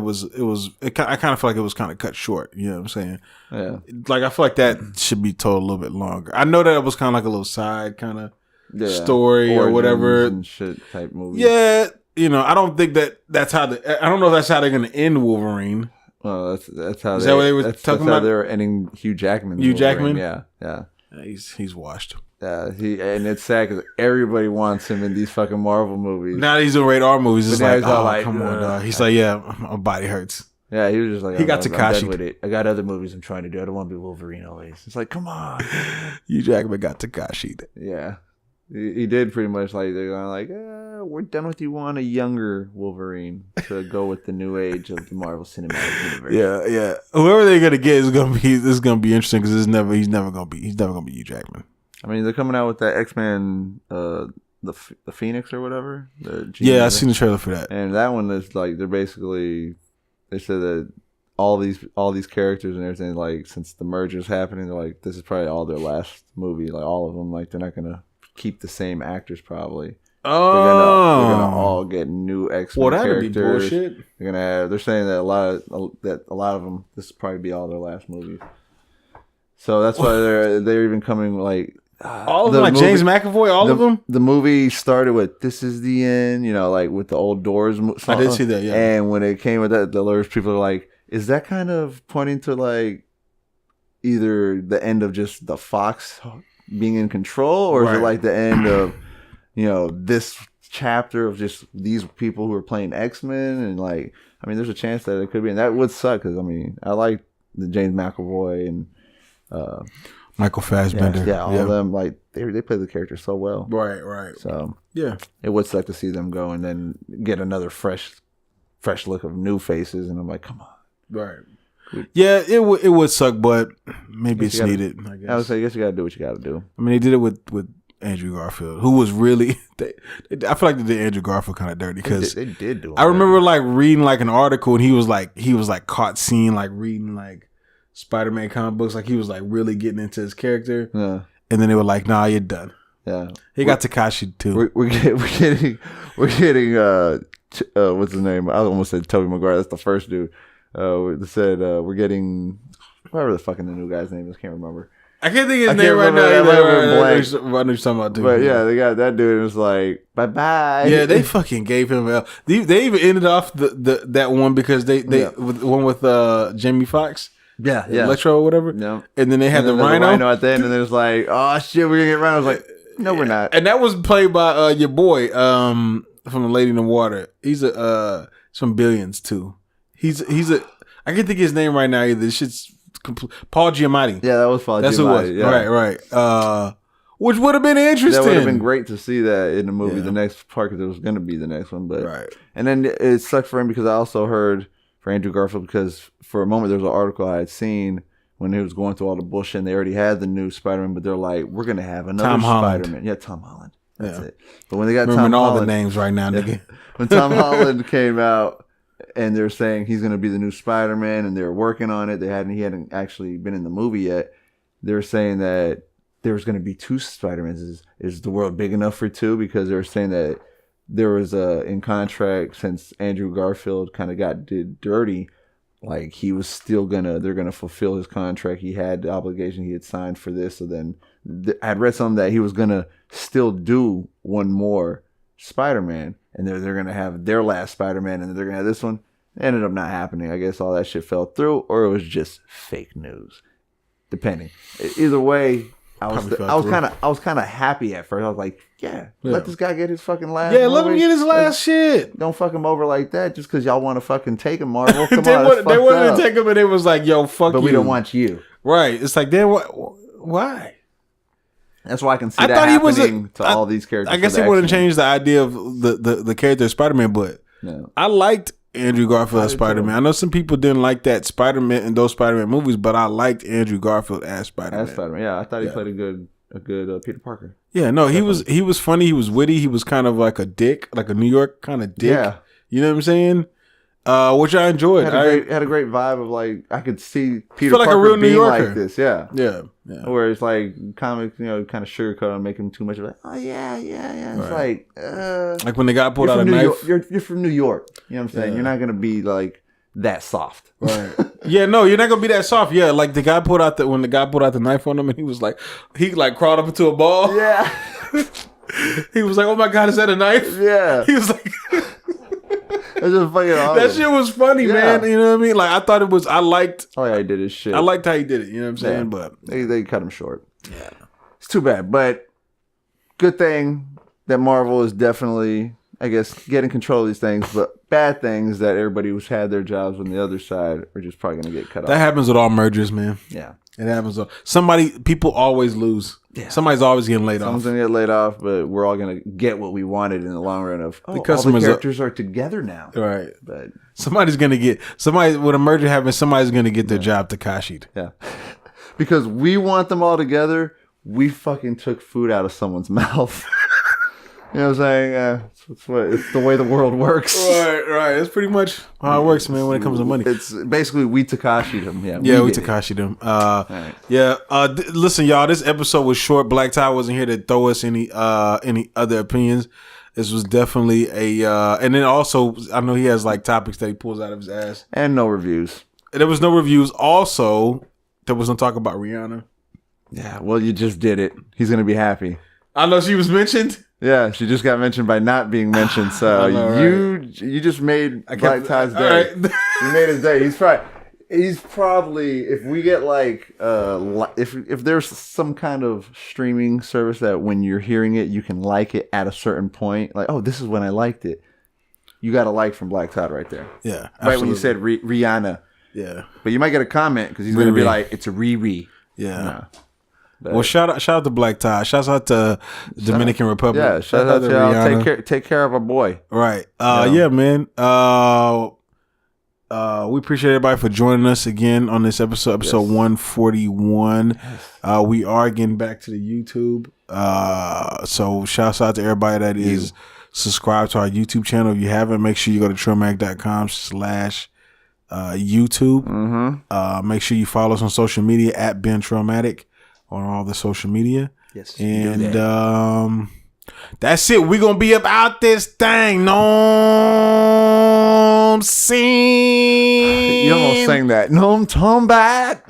kind of feel like it was kind of cut short. You know what I'm saying? Yeah. Like I feel like that should be told a little bit longer. I know that it was kind of like a little side kind of story or whatever and shit type movie. Yeah, I don't think that's how I don't know if that's how they're gonna end Wolverine. Well, that's how is that what they were talking about? They were ending Hugh Jackman. Yeah. He's washed. And it's sad because everybody wants him in these fucking Marvel movies. Now he's in rated R movies. It's like, come on, dog. He's like, yeah, my body hurts. Yeah, he was just like, he got Tekashi'd with it. I got other movies I'm trying to do. I don't want to be Wolverine always. It's like, come on. Hugh Jackman got Tekashi'd. Yeah, he did pretty much like they're going like, we're done with you. Want a younger Wolverine to go with the new age of the Marvel Cinematic Universe. Yeah. Whoever they're gonna get is gonna be interesting because he's never gonna be Hugh Jackman. I mean, they're coming out with that X-Men, the Phoenix or whatever. I seen the trailer for that. And that one is like they said that all these characters and everything, like since the merger's happening, they're like this is probably all their last movie, like all of them. Like they're not gonna keep the same actors probably. Oh, they're gonna all get new X-Men characters. That'd be bullshit. They're saying that a lot of them this will probably be all their last movies. So that's why they're even coming like. All of them, like James McAvoy, all of them? The movie started with, this is the end, like with the old Doors song. I did see that, yeah. And when it came with that, the lyrics, people are like, is that kind of pointing to like either the end of just the Fox being in control, or is it like the end of, this chapter of just these people who are playing X-Men? And like, I mean, there's a chance that it could be, and that would suck because, I mean, I like the James McAvoy and... Michael Fassbender. Yeah, all of them, like, they play the character so well. Right. So, yeah. It would suck to see them go and then get another fresh look of new faces. And I'm like, come on. Right. Yeah, it would suck, but maybe it's needed, I guess. I would say, I guess you got to do what you got to do. I mean, they did it with Andrew Garfield, who was really... I feel like they did Andrew Garfield kind of dirty because... They did do it. I remember, like, reading, like, an article, and he was caught seen, like, reading, like, Spider-Man comic books, like he was like really getting into his character, and then they were like, "Nah, you're done." Yeah, he got Tekashi'd too. We're getting what's his name? I almost said Tobey Maguire. That's the first dude. They said we're getting whatever the fucking the new guy's name is. Can't remember. I can't think of his name right now. I know what you're talking about too. But yeah, they got that dude. And it was like, bye bye. Yeah, they fucking gave him L. They even ended off that one because they with one with Jamie Foxx. Yeah. Electro or whatever. Yeah. And then they had the Rhino at the end, and then it was like, oh shit, we're gonna get Rhino. I was like, no, we're not. And that was played by your boy from The Lady in the Water. He's from Billions too. He's a I can't think of his name right now either. This shit's Paul Giamatti. Yeah, that was Paul Giamatti. That's who it was. Yeah. Right. Which would have been interesting. That would have been great to see that in the movie, the next part, because it was going to be the next one. But and then it sucked for him because I also heard for Andrew Garfield, because for a moment there was an article I had seen when he was going through all the bullshit and they already had the new Spider-Man, but they're like, we're going to have another Spider-Man. Yeah, Tom Holland. That's it. But when they got Remembering Tom all Holland, the names right now, nigga. When Tom Holland came out and they're saying he's going to be the new Spider-Man and they're working on it, he hadn't actually been in the movie yet. They're saying that there's going to be two Spider-Mans. Is the world big enough for two? Because they were saying that there was in contract, since Andrew Garfield kind of did dirty, like he was still they're gonna fulfill his contract. He had the obligation he had signed for this. So then I'd read something that he was gonna still do one more Spider-Man, and they're gonna have their last Spider-Man, and then they're gonna have this one. It ended up not happening. I guess all that shit fell through, or it was just fake news. Depending. Either way, I was kind of happy at first. I was like, let this guy get his fucking last. Yeah, let him get his last shit. Don't fuck him over like that just because y'all want to fucking take him, Marvel. Come they on, they wanted to take him, and it was like, yo, fuck you. But we don't want you. Right. It's like, then what? Why? That's why I can see that happening to all these characters. I guess they wouldn't change the idea of the character of Spider-Man, but I liked Andrew Garfield as Spider-Man. I know some people didn't like that Spider-Man in those Spider-Man movies, but I liked Andrew Garfield as Spider-Man. Yeah, I thought he played a good Peter Parker. Yeah, no, he was funny. He was witty. He was kind of like a dick, like a New York kind of dick. Yeah, you know what I'm saying? Which I enjoyed. Had a great vibe of like I could see Peter Parker like a real New being Yorker. like this. Yeah. Where it's like comics, kind of sugarcoat and make him too much of like, oh yeah. It's like when the guy pulled out a knife. You're from New York. You know what I'm saying? You're not gonna be like that soft. Right. Yeah, no, you're not gonna be that soft. Yeah, like the guy when the guy pulled out the knife on him, and he was like, he like crawled up into a ball. Yeah. He was like, oh my God, is that a knife? Yeah. He was like. That's just fucking awesome. That shit was funny, man. You know what I mean? Like I thought it was. I liked. Oh yeah, he did his shit. I liked how he did it. You know what I'm saying? Yeah. But they cut him short. Yeah, it's too bad. But good thing that Marvel is definitely, I guess, getting control of these things. But bad things that everybody who's had their jobs on the other side are just probably going to get cut off. That happens with all mergers, man. Yeah, it happens. People always lose. Yeah. Somebody's always getting laid off. Someone's going to get laid off, but we're all going to get what we wanted in the long run of, all the characters are together now. Right. But somebody's going to get, with a merger happening, somebody's going to get their job Tekashi'd. Yeah. Because we want them all together, we fucking took food out of someone's mouth. You know what I'm saying? It's the way the world works. Right. It's pretty much how it works, man, when it comes to money. It's basically we Tekashi'd him. Yeah, we Tekashi'd him. Right. Yeah. Listen, y'all, this episode was short. Black Tie wasn't here to throw us any other opinions. This was definitely and then also, I know he has like topics that he pulls out of his ass. And no reviews. There was no reviews. Also, there was no talk about Rihanna. Yeah, well, you just did it. He's going to be happy. I know she was mentioned. Yeah, she just got mentioned by not being mentioned. So you just made Black Tie's day. Right. You made his day. He's probably if we get like if there's some kind of streaming service that when you're hearing it you can like it at a certain point, like, oh, this is when I liked it. You got a like from Black Tie right there. Yeah, absolutely. Right when you said Rihanna. Yeah, but you might get a comment because he's going to be like, it's a Riri. Yeah. Well, shout out to Black Tie. Shout out to Dominican Republic. Yeah, shout out to y'all. Take care of our boy. Right. Yeah, man. We appreciate everybody for joining us again on this episode 141. Yes. We are getting back to the YouTube. So shouts out to everybody that is subscribed to our YouTube channel. If you haven't, make sure you go to trillmatic.com/YouTube. Make sure you follow us on social media at Ben Trillmatic on all the social media. Yes. And that's it. We're gonna be about this thing. No, I'm saying. You almost sang that. No, I'm talking back.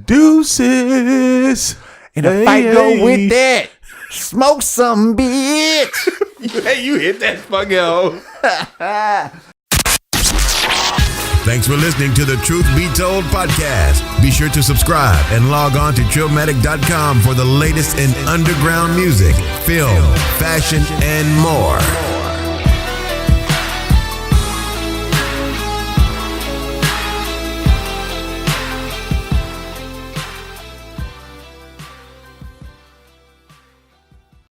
Deuces. And if I go with that, smoke some bitch. Hey, you hit that fucking hoe. Thanks for listening to the Truth Be Told podcast. Be sure to subscribe and log on to trillmatic.com for the latest in underground music, film, fashion, and more.